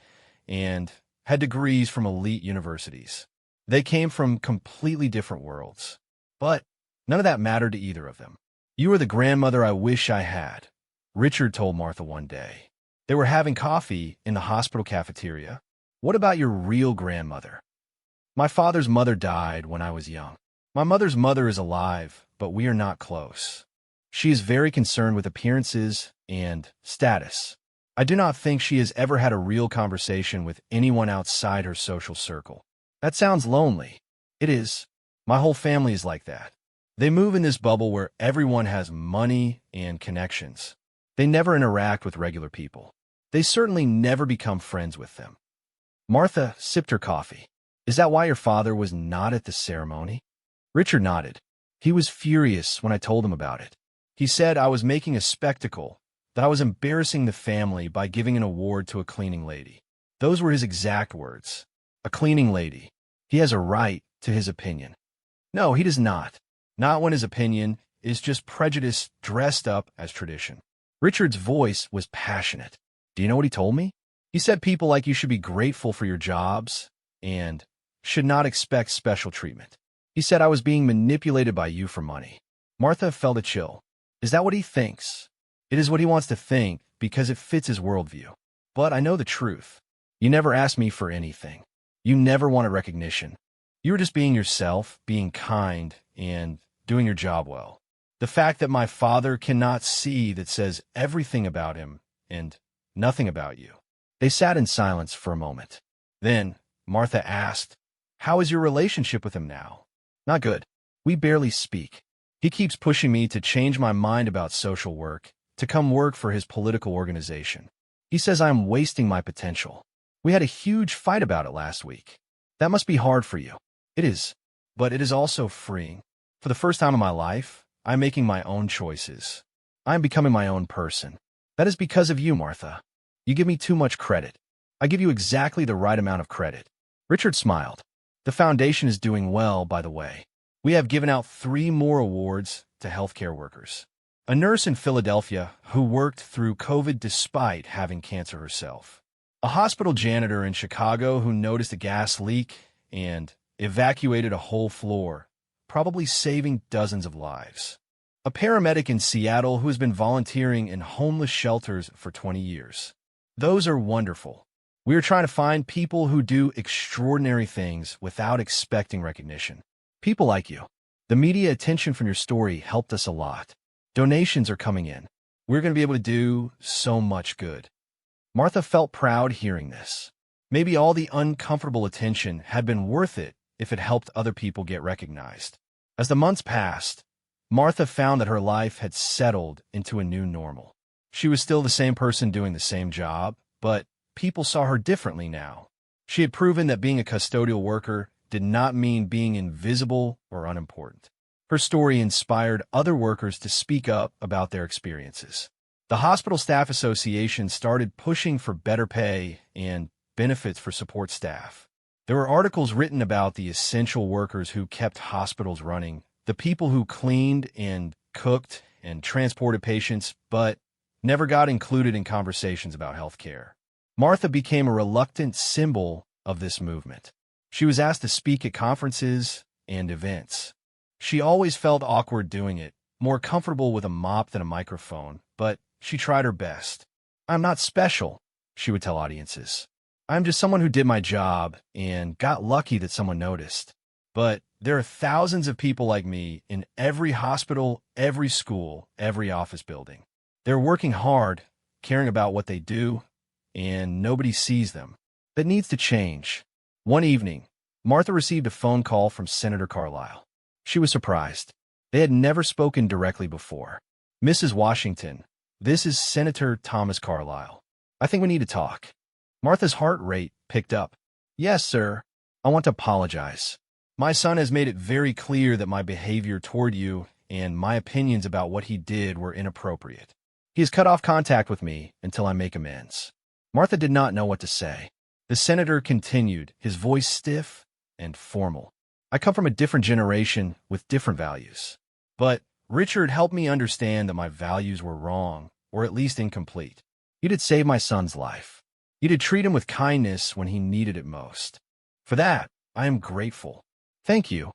Speaker 1: and had degrees from elite universities. They came from completely different worlds. But none of that mattered to either of them. "You are the grandmother I wish I had," Richard told Martha one day. They were having coffee in the hospital cafeteria. "What about your real grandmother?" "My father's mother died when I was young. My mother's mother is alive, but we are not close. She is very concerned with appearances and status. I do not think she has ever had a real conversation with anyone outside her social circle." "That sounds lonely." "It is. My whole family is like that. They move in this bubble where everyone has money and connections. They never interact with regular people. They certainly never become friends with them." Martha sipped her coffee. "Is that why your father was not at the ceremony?" Richard nodded. "He was furious when I told him about it. He said I was making a spectacle, that I was embarrassing the family by giving an award to a cleaning lady. Those were his exact words. A cleaning lady. He has a right to his opinion." "No, he does not. Not when his opinion is just prejudice dressed up as tradition." Richard's voice was passionate. "Do you know what he told me? He said people like you should be grateful for your jobs and should not expect special treatment. He said I was being manipulated by you for money." Martha felt a chill. Is that what he thinks? It is what he wants to think because it fits his worldview. But I know the truth. You never asked me for anything. You never wanted recognition. You were just being yourself, being kind, and doing your job well. The fact that my father cannot see that says everything about him and nothing about you. They sat in silence for a moment. Then Martha asked, "How is your relationship with him now?" "Not good. We barely speak. He keeps pushing me to change my mind about social work, to come work for his political organization. He says I'm wasting my potential. We had a huge fight about it last week. That must be hard for you." "It is, but it is also freeing. For the first time in my life, I'm making my own choices. I'm becoming my own person. That is because of you, Martha. You give me too much credit. I give you exactly the right amount of credit." Richard smiled. "The foundation is doing well, by the way. We have given out 3 more awards to healthcare workers. A nurse in Philadelphia who worked through COVID despite having cancer herself. A hospital janitor in Chicago who noticed a gas leak and evacuated a whole floor, probably saving dozens of lives. A paramedic in Seattle who has been volunteering in homeless shelters for 20 years. Those are wonderful. We are trying to find people who do extraordinary things without expecting recognition. People like you. The media attention from your story helped us a lot. Donations are coming in. We're going to be able to do so much good." Martha felt proud hearing this. Maybe all the uncomfortable attention had been worth it if it helped other people get recognized. As the months passed, Martha found that her life had settled into a new normal. She was still the same person doing the same job, but people saw her differently now. She had proven that being a custodial worker did not mean being invisible or unimportant. Her story inspired other workers to speak up about their experiences. The Hospital Staff Association started pushing for better pay and benefits for support staff. There were articles written about the essential workers who kept hospitals running, the people who cleaned and cooked and transported patients, but never got included in conversations about health care. Martha became a reluctant symbol of this movement. She was asked to speak at conferences and events. She always felt awkward doing it, more comfortable with a mop than a microphone, but she tried her best. "I'm not special," she would tell audiences. "I'm just someone who did my job and got lucky that someone noticed. But there are thousands of people like me in every hospital, every school, every office building. They're working hard, caring about what they do, and nobody sees them. That needs to change." One evening, Martha received a phone call from Senator Carlisle. She was surprised. They had never spoken directly before. "Mrs. Washington, this is Senator Thomas Carlisle. I think we need to talk." Martha's heart rate picked up. "Yes, sir. I want to apologize. My son has made it very clear that my behavior toward you and my opinions about what he did were inappropriate. He has cut off contact with me until I make amends." Martha did not know what to say. The senator continued, his voice stiff and formal. "I come from a different generation with different values. But Richard helped me understand that my values were wrong, or at least incomplete. You did save my son's life. You did treat him with kindness when he needed it most. For that, I am grateful." "Thank you,"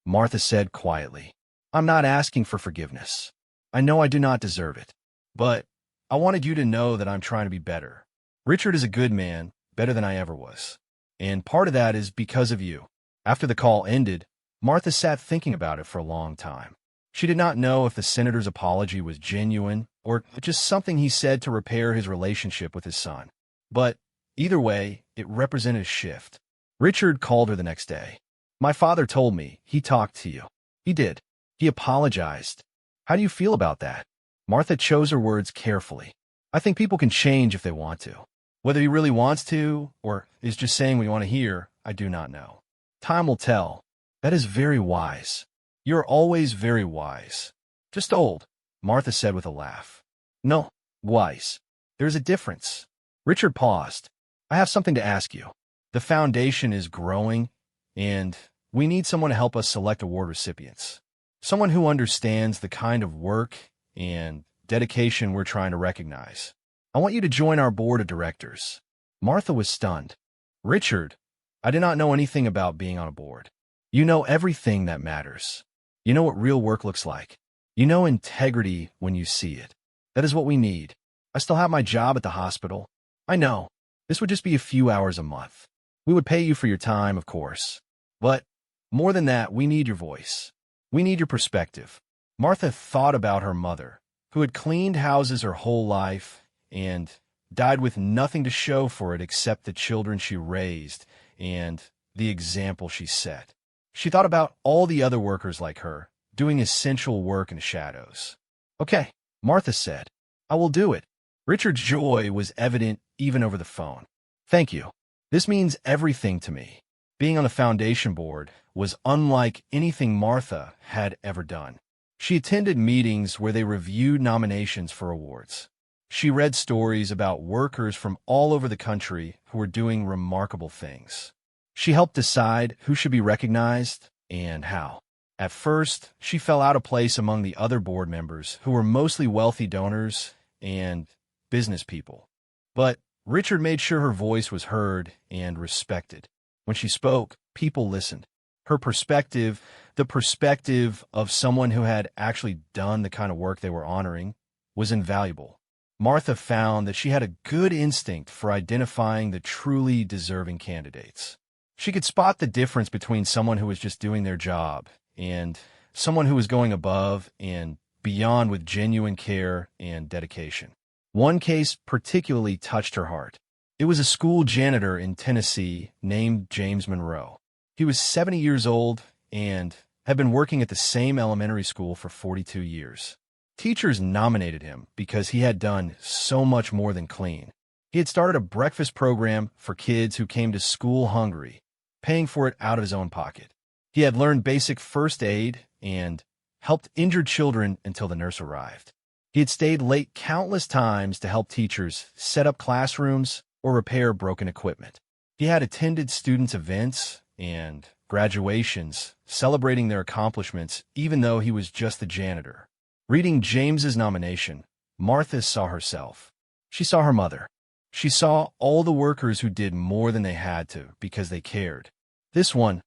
Speaker 1: Martha said quietly. "I'm not asking for forgiveness. I know I do not deserve it. But I wanted you to know that I'm trying to be better. Richard is a good man, better than I ever was. And part of that is because of you." After the call ended, Martha sat thinking about it for a long time. She did not know if the senator's apology was genuine or just something he said to repair his relationship with his son. But either way, it represented a shift. Richard called her the next day. "My father told me he talked to you." "He did. He apologized. How do you feel about that?" Martha chose her words carefully. "I think people can change if they want to. Whether he really wants to or is just saying what you want to hear, I do not know. Time will tell." "That is very wise. You're always very wise." "Just old," Martha said with a laugh. "No, wise. There's a difference." Richard paused. "I have something to ask you. The foundation is growing, and we need someone to help us select award recipients. Someone who understands the kind of work and dedication we're trying to recognize. I want you to join our board of directors." Martha was stunned. "Richard, I did not know anything about being on a board. You know everything that matters. You know what real work looks like. You know integrity when you see it. That is what we need. I still have my job at the hospital. I know. This would just be a few hours a month. We would pay you for your time, of course. But more than that, we need your voice. We need your perspective. Martha thought about her mother, who had cleaned houses her whole life and died with nothing to show for it except the children she raised and the example she set. She thought about all the other workers like her, doing essential work in the shadows. Okay, Martha said, I will do it. Richard's joy was evident even over the phone. Thank you. This means everything to me. Being on the foundation board was unlike anything Martha had ever done. She attended meetings where they reviewed nominations for awards. She read stories about workers from all over the country who were doing remarkable things. She helped decide who should be recognized and how. At first, she fell out of place among the other board members who were mostly wealthy donors and business people. But Richard made sure her voice was heard and respected. When she spoke, people listened. Her perspective, the perspective of someone who had actually done the kind of work they were honoring, was invaluable. Martha found that she had a good instinct for identifying the truly deserving candidates. She could spot the difference between someone who was just doing their job and someone who was going above and beyond with genuine care and dedication. One case particularly touched her heart. It was a school janitor in Tennessee named James Monroe. He was 70 years old and had been working at the same elementary school for 42 years. Teachers nominated him because he had done so much more than clean. He had started a breakfast program for kids who came to school hungry, paying for it out of his own pocket. He had learned basic first aid and helped injured children until the nurse arrived. He had stayed late countless times to help teachers set up classrooms or repair broken equipment. He had attended students' events and graduations, celebrating their accomplishments even though he was just the janitor. Reading James's nomination, Martha saw herself. She saw her mother. She saw all the workers who did more than they had to because they cared. This one,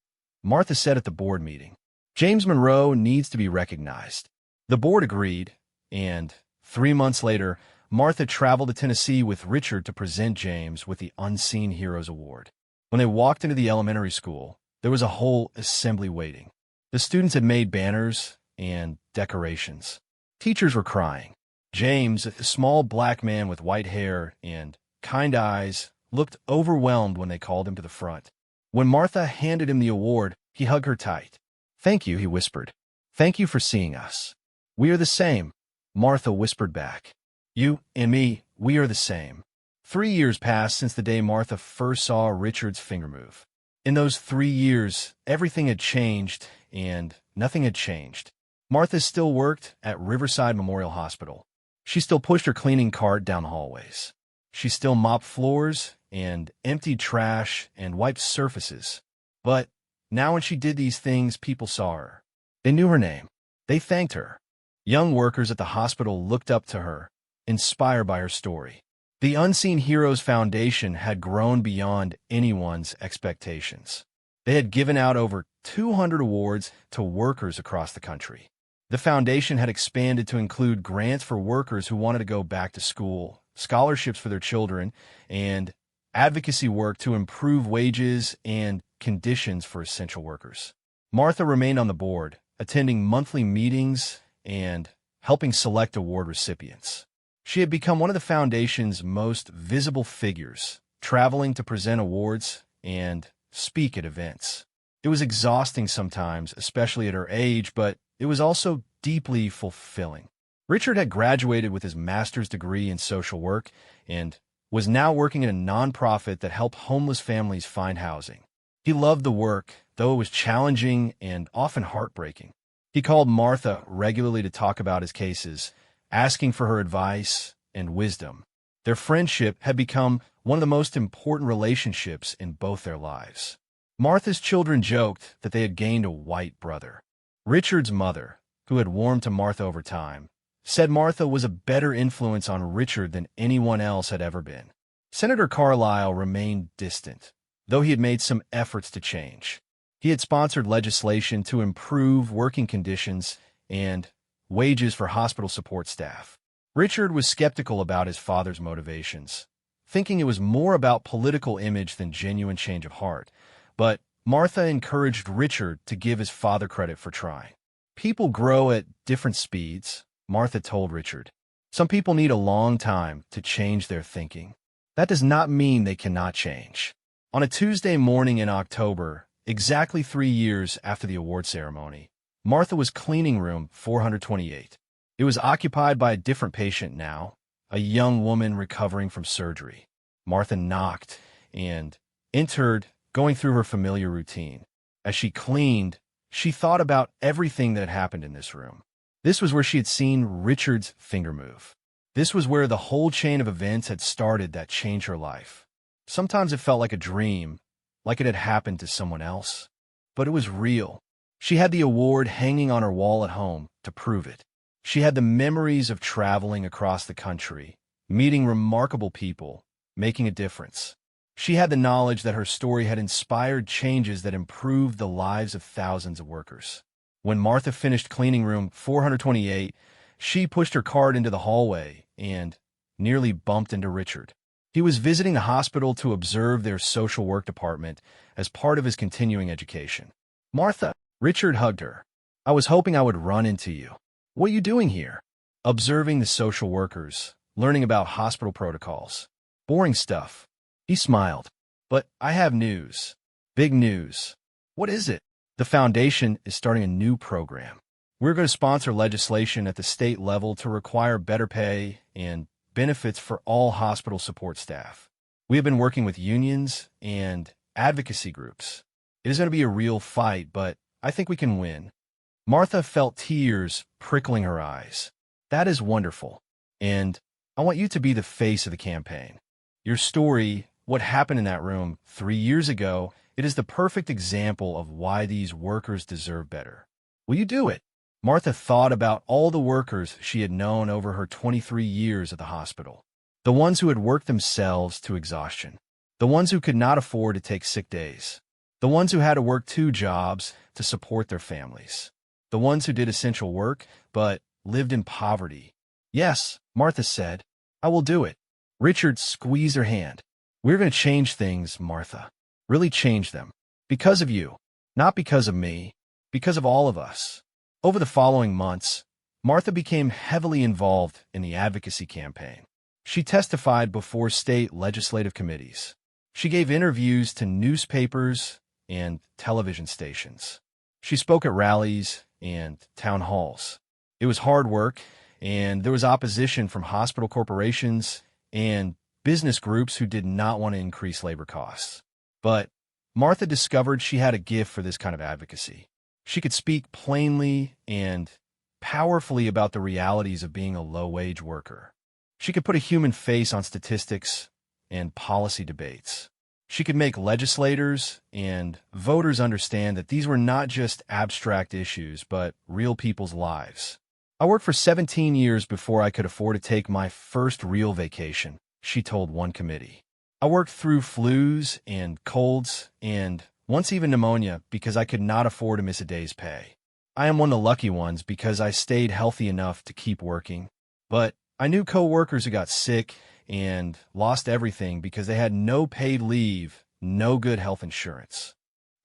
Speaker 1: Martha said at the board meeting, James Monroe needs to be recognized. The board agreed, and 3 months later, Martha traveled to Tennessee with Richard to present James with the Unseen Heroes Award. When they walked into the elementary school, there was a whole assembly waiting. The students had made banners and decorations. Teachers were crying. James, a small black man with white hair and kind eyes, looked overwhelmed when they called him to the front. When Martha handed him the award, he hugged her tight. Thank you, he whispered. Thank you for seeing us. We are the same, Martha whispered back. You and me, we are the same. 3 years passed since the day Martha first saw Richard's finger move. In those 3 years, everything had changed and nothing had changed. Martha still worked at Riverside Memorial Hospital. She still pushed her cleaning cart down the hallways. She still mopped floors and emptied trash and wiped surfaces. But now when she did these things, people saw her. They knew her name. They thanked her. Young workers at the hospital looked up to her, inspired by her story. The Unseen Heroes Foundation had grown beyond anyone's expectations. They had given out over 200 awards to workers across the country. The foundation had expanded to include grants for workers who wanted to go back to school, scholarships for their children, and advocacy work to improve wages and conditions for essential workers. Martha remained on the board, attending monthly meetings and helping select award recipients. She had become one of the foundation's most visible figures, traveling to present awards and speak at events. It was exhausting sometimes, especially at her age, but it was also deeply fulfilling. Richard had graduated with his master's degree in social work and was now working in a nonprofit that helped homeless families find housing. He loved the work, though it was challenging and often heartbreaking. He called Martha regularly to talk about his cases, asking for her advice and wisdom. Their friendship had become one of the most important relationships in both their lives. Martha's children joked that they had gained a white brother. Richard's mother, who had warmed to Martha over time, said Martha was a better influence on Richard than anyone else had ever been. Senator Carlisle remained distant, though he had made some efforts to change. He had sponsored legislation to improve working conditions and wages for hospital support staff. Richard was skeptical about his father's motivations, thinking it was more about political image than genuine change of heart. But Martha encouraged Richard to give his father credit for trying. People grow at different speeds, Martha told Richard. Some people need a long time to change their thinking. That does not mean they cannot change. On a Tuesday morning in October, exactly 3 years after the award ceremony, Martha was cleaning room 428. It was occupied by a different patient now, a young woman recovering from surgery. Martha knocked and entered, going through her familiar routine. As she cleaned, she thought about everything that had happened in this room. This was where she had seen Richard's finger move. This was where the whole chain of events had started that changed her life. Sometimes it felt like a dream, like it had happened to someone else. But it was real. She had the award hanging on her wall at home to prove it. She had the memories of traveling across the country, meeting remarkable people, making a difference. She had the knowledge that her story had inspired changes that improved the lives of thousands of workers. When Martha finished cleaning room 428, she pushed her cart into the hallway and nearly bumped into Richard. He was visiting the hospital to observe their social work department as part of his continuing education. "Martha," Richard hugged her. "I was hoping I would run into you. What are you doing here?" "Observing the social workers, learning about hospital protocols. Boring stuff." He smiled. "But I have news. Big news." "What is it?" "The foundation is starting a new program. We're going to sponsor legislation at the state level to require better pay and benefits for all hospital support staff. We have been working with unions and advocacy groups. It is going to be a real fight, but I think we can win." Martha felt tears prickling her eyes. "That is wonderful. And I want you to be the face of the campaign. Your story, what happened in that room 3 years ago, it is the perfect example of why these workers deserve better. Will you do it?" Martha thought about all the workers she had known over her 23 years at the hospital. The ones who had worked themselves to exhaustion. The ones who could not afford to take sick days. The ones who had to work 2 jobs to support their families. The ones who did essential work but lived in poverty. "Yes," Martha said, "I will do it." Richard squeezed her hand. "We're going to change things, Martha. Really change them. Because of you. Not because of me. Because of all of us." Over the following months, Martha became heavily involved in the advocacy campaign. She testified before state legislative committees. She gave interviews to newspapers and television stations. She spoke at rallies and town halls. It was hard work, and there was opposition from hospital corporations and business groups who did not want to increase labor costs. But Martha discovered she had a gift for this kind of advocacy. She could speak plainly and powerfully about the realities of being a low-wage worker. She could put a human face on statistics and policy debates. She could make legislators and voters understand that these were not just abstract issues, but real people's lives. "I worked for 17 years before I could afford to take my first real vacation," she told one committee. "I worked through flus and colds and once even pneumonia because I could not afford to miss a day's pay. I am one of the lucky ones because I stayed healthy enough to keep working. But I knew co-workers who got sick and lost everything because they had no paid leave, no good health insurance."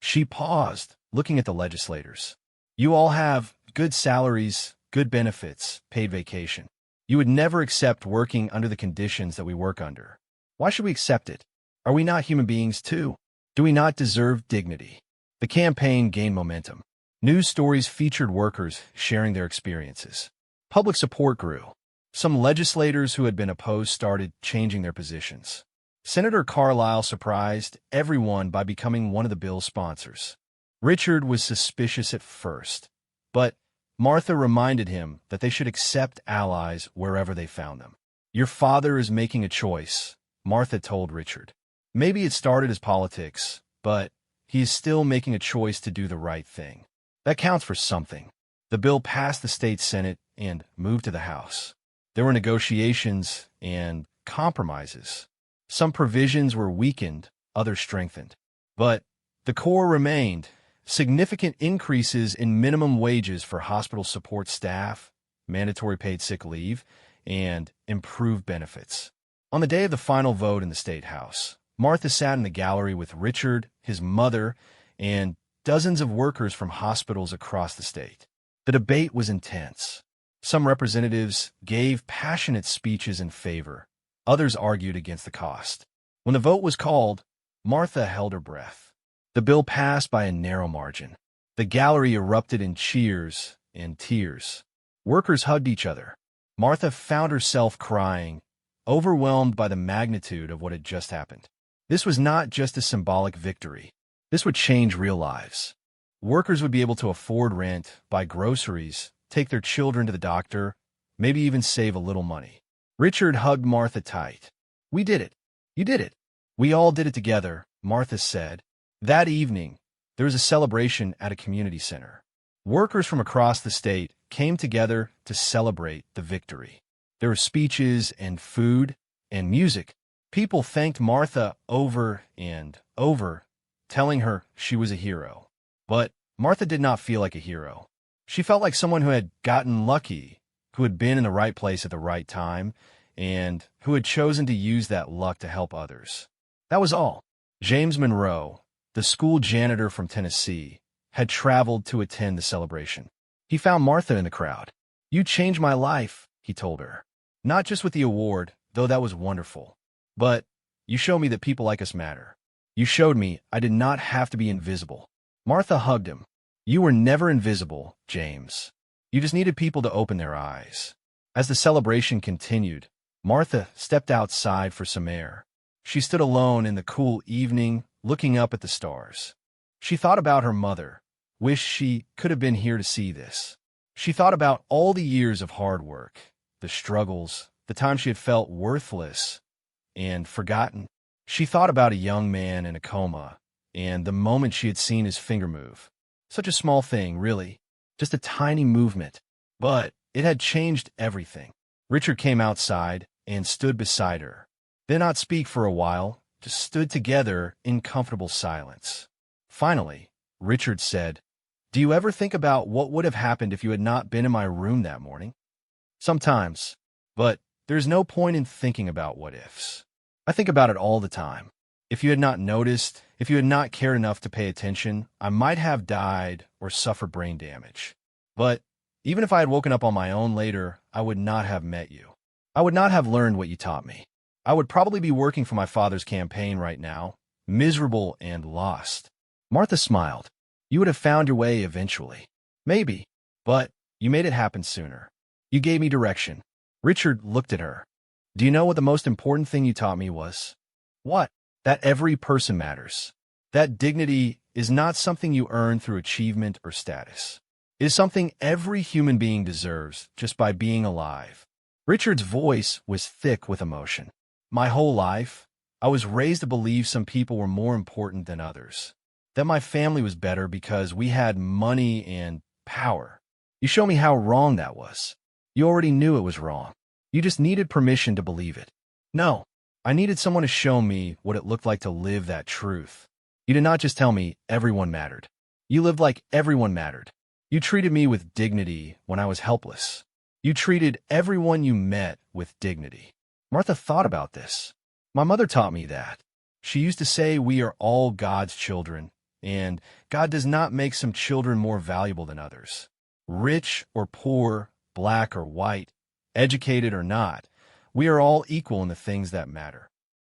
Speaker 1: She paused, looking at the legislators. "You all have good salaries, good benefits, paid vacation. You would never accept working under the conditions that we work under. Why should we accept it? Are we not human beings too? Do we not deserve dignity?" The campaign gained momentum. News stories featured workers sharing their experiences. Public support grew. Some legislators who had been opposed started changing their positions. Senator Carlisle surprised everyone by becoming one of the bill's sponsors. Richard was suspicious at first, but Martha reminded him that they should accept allies wherever they found them. "Your father is making a choice," Martha told Richard. "Maybe it started as politics, but he is still making a choice to do the right thing. That counts for something." The bill passed the state Senate and moved to the House. There were negotiations and compromises. Some provisions were weakened, others strengthened. But the core remained: significant increases in minimum wages for hospital support staff, mandatory paid sick leave, and improved benefits. On the day of the final vote in the State House, Martha sat in the gallery with Richard, his mother, and dozens of workers from hospitals across the state. The debate was intense. Some representatives gave passionate speeches in favor. Others argued against the cost. When the vote was called, Martha held her breath. The bill passed by a narrow margin. The gallery erupted in cheers and tears. Workers hugged each other. Martha found herself crying, overwhelmed by the magnitude of what had just happened. This was not just a symbolic victory. This would change real lives. Workers would be able to afford rent, buy groceries, take their children to the doctor, maybe even save a little money. Richard hugged Martha tight. "We did it. You did it. We all did it together," Martha said. That evening, there was a celebration at a community center. Workers from across the state came together to celebrate the victory. There were speeches and food and music. People thanked Martha over and over, telling her she was a hero. But Martha did not feel like a hero. She felt like someone who had gotten lucky, who had been in the right place at the right time, and who had chosen to use that luck to help others. That was all. James Monroe, the school janitor from Tennessee, had traveled to attend the celebration. He found Martha in the crowd. "You changed my life," he told her. "Not just with the award, though that was wonderful, but you showed me that people like us matter. You showed me I did not have to be invisible." Martha hugged him. "You were never invisible, James. You just needed people to open their eyes." As the celebration continued, Martha stepped outside for some air. She stood alone in the cool evening, looking up at the stars. She thought about her mother, wished she could have been here to see this. She thought about all the years of hard work, the struggles, the times she had felt worthless and forgotten. She thought about a young man in a coma, and the moment she had seen his finger move. Such a small thing, really. Just a tiny movement. But it had changed everything. Richard came outside and stood beside her. They did not speak for a while, just stood together in comfortable silence. Finally, Richard said, "Do you ever think about what would have happened if you had not been in my room that morning?" "Sometimes, but there's no point in thinking about what ifs. I think about it all the time. If you had not noticed, if you had not cared enough to pay attention, I might have died or suffered brain damage. But even if I had woken up on my own later, I would not have met you. I would not have learned what you taught me. I would probably be working for my father's campaign right now, miserable and lost." Martha smiled. "You would have found your way eventually. Maybe, but you made it happen sooner. You gave me direction." Richard looked at her. "Do you know what the most important thing you taught me was?" "What?" "That every person matters. That dignity is not something you earn through achievement or status. It is something every human being deserves just by being alive." Richard's voice was thick with emotion. "My whole life, I was raised to believe some people were more important than others. That my family was better because we had money and power. You showed me how wrong that was. You already knew it was wrong. You just needed permission to believe it. No, I needed someone to show me what it looked like to live that truth. You did not just tell me everyone mattered. You lived like everyone mattered. You treated me with dignity when I was helpless. You treated everyone you met with dignity." Martha thought about this. "My mother taught me that. She used to say we are all God's children, and God does not make some children more valuable than others. Rich or poor, black or white, educated or not, we are all equal in the things that matter.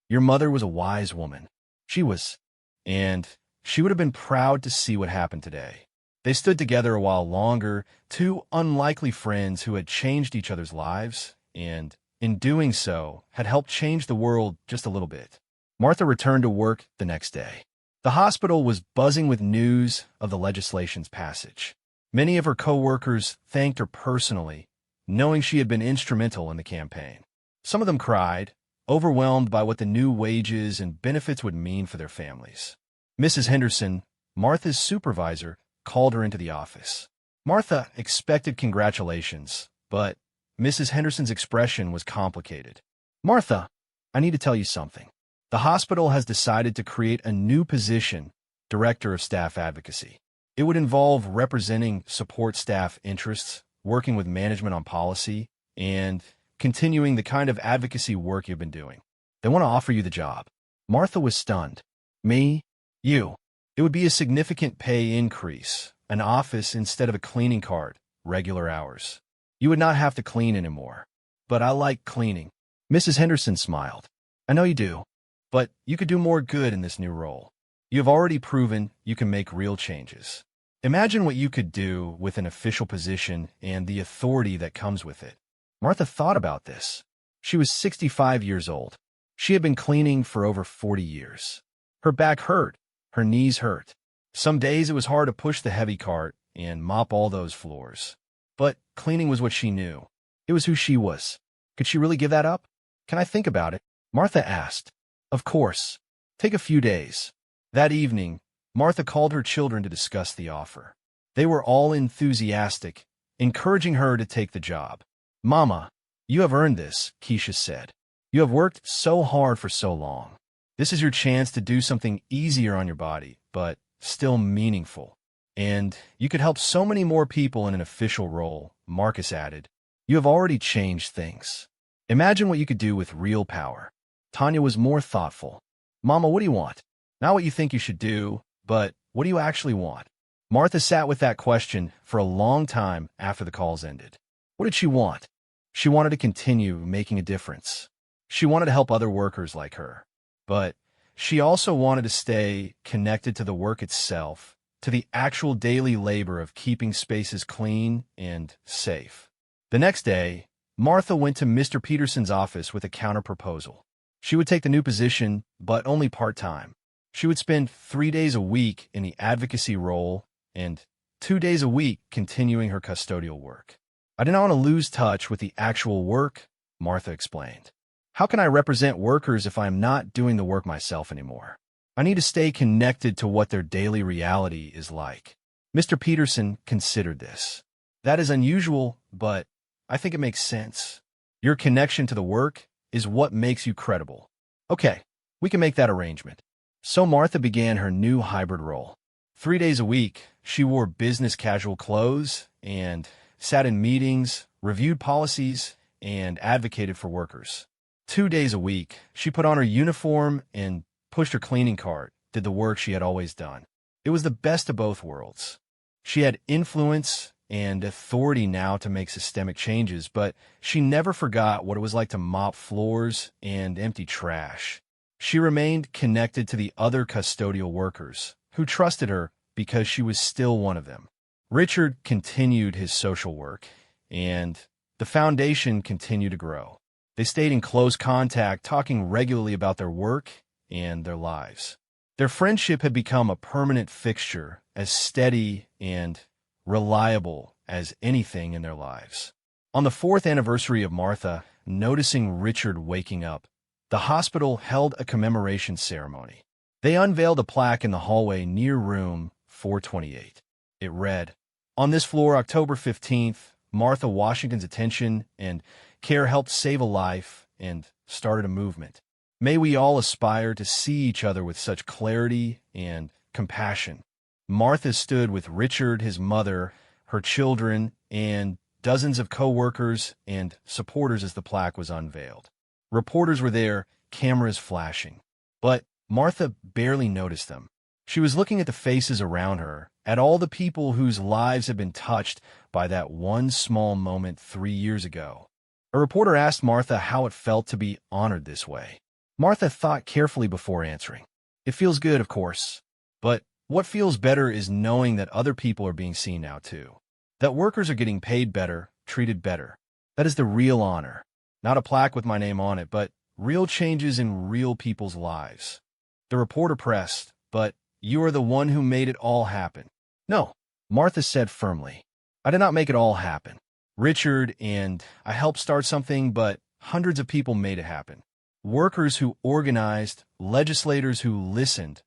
Speaker 1: Your mother was a wise woman. She was, and she would have been proud to see what happened today." They stood together a while longer, two unlikely friends who had changed each other's lives, and in doing so, had helped change the world just a little bit. Martha returned to work the next day. The hospital was buzzing with news of the legislation's passage. Many of her co-workers thanked her personally, knowing she had been instrumental in the campaign. Some of them cried, overwhelmed by what the new wages and benefits would mean for their families. Mrs. Henderson, Martha's supervisor, called her into the office. Martha expected congratulations, but Mrs. Henderson's expression was complicated. "Martha, I need to tell you something. The hospital has decided to create a new position, Director of Staff Advocacy. It would involve representing support staff interests, working with management on policy, and continuing the kind of advocacy work you've been doing. They want to offer you the job. Martha was stunned. Me? You. It would be a significant pay increase, an office instead of a cleaning cart, regular hours. You would not have to clean anymore. But I like cleaning. Mrs. Henderson smiled. I know you do. But you could do more good in this new role. You have already proven you can make real changes. Imagine what you could do with an official position and the authority that comes with it. Martha thought about this. She was 65 years old. She had been cleaning for over 40 years. Her back hurt. Her knees hurt. Some days it was hard to push the heavy cart and mop all those floors. But cleaning was what she knew. It was who she was. Could she really give that up? Can I think about it? Martha asked. Of course. Take a few days. That evening, Martha called her children to discuss the offer. They were all enthusiastic, encouraging her to take the job. Mama, you have earned this, Keisha said. You have worked so hard for so long. This is your chance to do something easier on your body, but still meaningful. And you could help so many more people in an official role, Marcus added. You have already changed things. Imagine what you could do with real power. Tanya was more thoughtful. Mama, what do you want? Not what you think you should do, but what do you actually want? Martha sat with that question for a long time after the calls ended. What did she want? She wanted to continue making a difference. She wanted to help other workers like her. But she also wanted to stay connected to the work itself, to the actual daily labor of keeping spaces clean and safe. The next day, Martha went to Mr. Peterson's office with a counter-proposal. She would take the new position, but only part-time. She would spend 3 days a week in the advocacy role and 2 days a week continuing her custodial work. I did not want to lose touch with the actual work, Martha explained. How can I represent workers if I am not doing the work myself anymore? I need to stay connected to what their daily reality is like. Mr. Peterson considered this. That is unusual, but I think it makes sense. Your connection to the work is what makes you credible. Okay, we can make that arrangement. So Martha began her new hybrid role. 3 days a week, she wore business casual clothes and sat in meetings, reviewed policies, and advocated for workers. 2 days a week, she put on her uniform and pushed her cleaning cart, did the work she had always done. It was the best of both worlds. She had influence and authority now to make systemic changes, but she never forgot what it was like to mop floors and empty trash. She remained connected to the other custodial workers, who trusted her because she was still one of them. Richard continued his social work, and the foundation continued to grow. They stayed in close contact, talking regularly about their work and their lives. Their friendship had become a permanent fixture, as steady and reliable as anything in their lives. On the 4th anniversary of Martha noticing Richard waking up, the hospital held a commemoration ceremony. They unveiled a plaque in the hallway near room 428. It read, "On this floor, October 15th, Martha Washington's attention and care helped save a life and started a movement. May we all aspire to see each other with such clarity and compassion." Martha stood with Richard, his mother, her children, and dozens of co-workers and supporters as the plaque was unveiled. Reporters were there, cameras flashing. But Martha barely noticed them. She was looking at the faces around her, at all the people whose lives had been touched by that one small moment 3 years ago. A reporter asked Martha how it felt to be honored this way. Martha thought carefully before answering. It feels good, of course. But what feels better is knowing that other people are being seen now, too. That workers are getting paid better, treated better. That is the real honor. Not a plaque with my name on it, but real changes in real people's lives. The reporter pressed, "But you are the one who made it all happen." "No," Martha said firmly. "I did not make it all happen. Richard and I helped start something, but hundreds of people made it happen. Workers who organized, legislators who listened,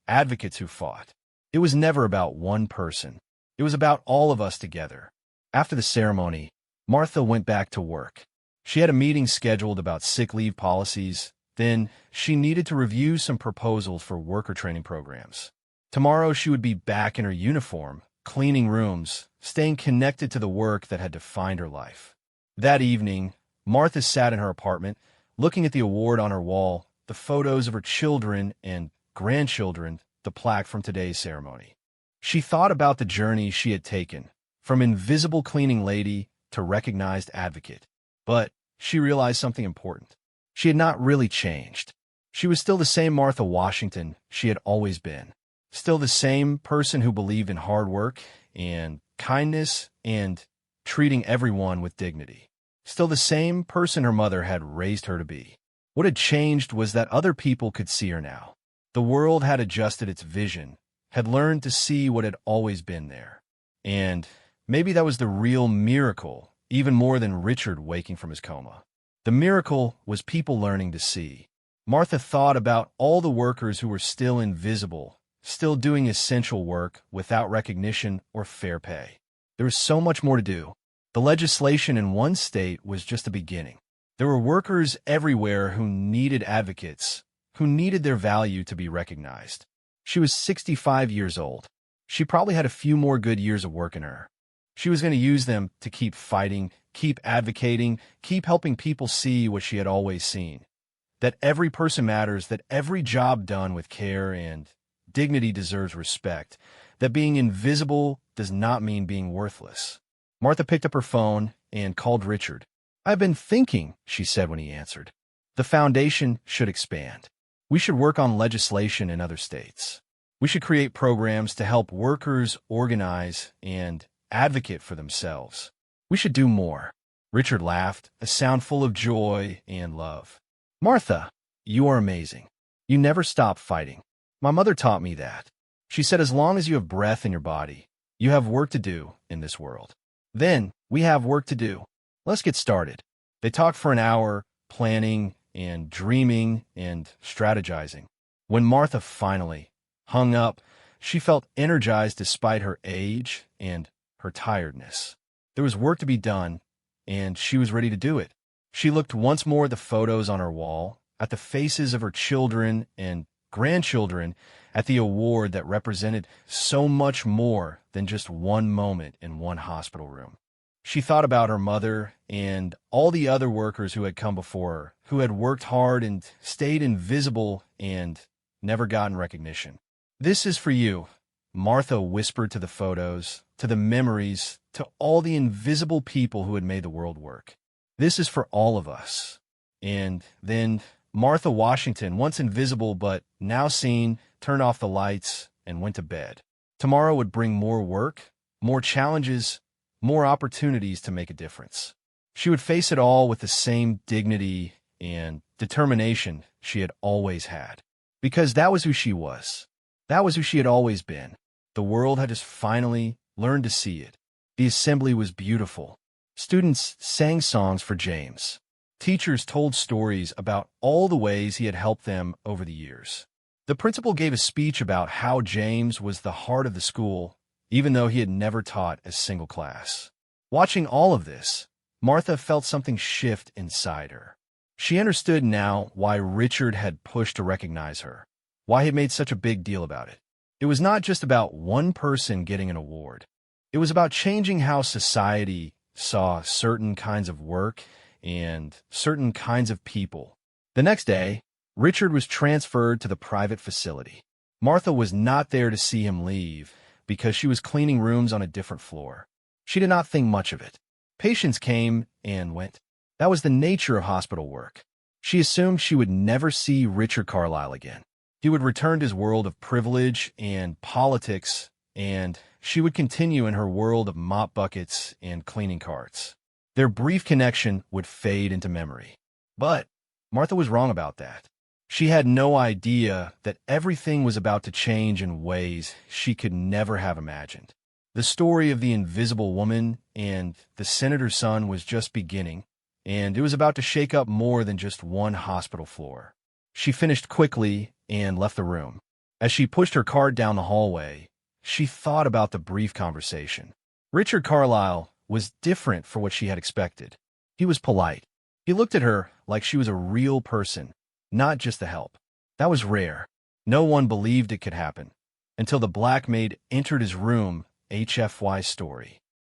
Speaker 1: advocates who fought. It was never about one person. It was about all of us together." After the ceremony, Martha went back to work. She had a meeting scheduled about sick leave policies. Then she needed to review some proposals for worker training programs. Tomorrow she would be back in her uniform, cleaning rooms, staying connected to the work that had defined her life. That evening, Martha sat in her apartment, looking at the award on her wall, the photos of her children and grandchildren, the plaque from today's ceremony. She thought about the journey she had taken, from invisible cleaning lady to recognized advocate. But she realized something important. She had not really changed. She was still the same Martha Washington she had always been. Still the same person who believed in hard work and kindness and treating everyone with dignity. Still the same person her mother had raised her to be. What had changed was that other people could see her now. The world had adjusted its vision, had learned to see what had always been there. And maybe that was the real miracle, even more than Richard waking from his coma. The miracle was people learning to see. Martha thought about all the workers who were still invisible, still doing essential work without recognition or fair pay. There was so much more to do. The legislation in one state was just the beginning. There were workers everywhere who needed advocates, who needed their value to be recognized. She was 65 years old. She probably had a few more good years of work in her. She was going to use them to keep fighting, keep advocating, keep helping people see what she had always seen. That every person matters, that every job done with care and dignity deserves respect, that being invisible does not mean being worthless. Martha picked up her phone and called Richard. "I've been thinking," she said when he answered. "The foundation should expand. We should work on legislation in other states. We should create programs to help workers organize and advocate for themselves. We should do more." Richard laughed, a sound full of joy and love. "Martha, you are amazing. You never stop fighting. My mother taught me that. She said as long as you have breath in your body, you have work to do in this world. Then we have work to do. Let's get started." They talked for an hour, planning and dreaming and strategizing. When Martha finally hung up, she felt energized despite her age and her tiredness. There was work to be done, and she was ready to do it. She looked once more at the photos on her wall, at the faces of her children and grandchildren, at the award that represented so much more than just one moment in one hospital room. She thought about her mother and all the other workers who had come before her, who had worked hard and stayed invisible and never gotten recognition. "This is for you," Martha whispered to the photos, to the memories, to all the invisible people who had made the world work. "This is for all of us." And then Martha Washington, once invisible but now seen, turned off the lights and went to bed. Tomorrow would bring more work, more challenges, more opportunities to make a difference. She would face it all with the same dignity and determination she had always had. Because that was who she was. That was who she had always been. The world had just finally learned to see it. The assembly was beautiful. Students sang songs for James. Teachers told stories about all the ways he had helped them over the years. The principal gave a speech about how James was the heart of the school, even though he had never taught a single class. Watching all of this, Martha felt something shift inside her. She understood now why Richard had pushed to recognize her, why he had made such a big deal about it. It was not just about one person getting an award. It was about changing how society saw certain kinds of work and certain kinds of people. The next day, Richard was transferred to the private facility. Martha was not there to see him leave because she was cleaning rooms on a different floor. She did not think much of it. Patients came and went. That was the nature of hospital work. She assumed she would never see Richard Carlisle again. He would return to his world of privilege and politics, and she would continue in her world of mop buckets and cleaning carts. Their brief connection would fade into memory. But Martha was wrong about that. She had no idea that everything was about to change in ways she could never have imagined. The story of the invisible woman and the senator's son was just beginning, and it was about to shake up more than just one hospital floor. She finished quickly and left the room. As she pushed her cart down the hallway, she thought about the brief conversation. Richard Carlisle was different for what she had expected. He was polite. He looked at her like she was a real person, not just a help. That was rare. No one believed it could happen until the black maid entered his room HFY story.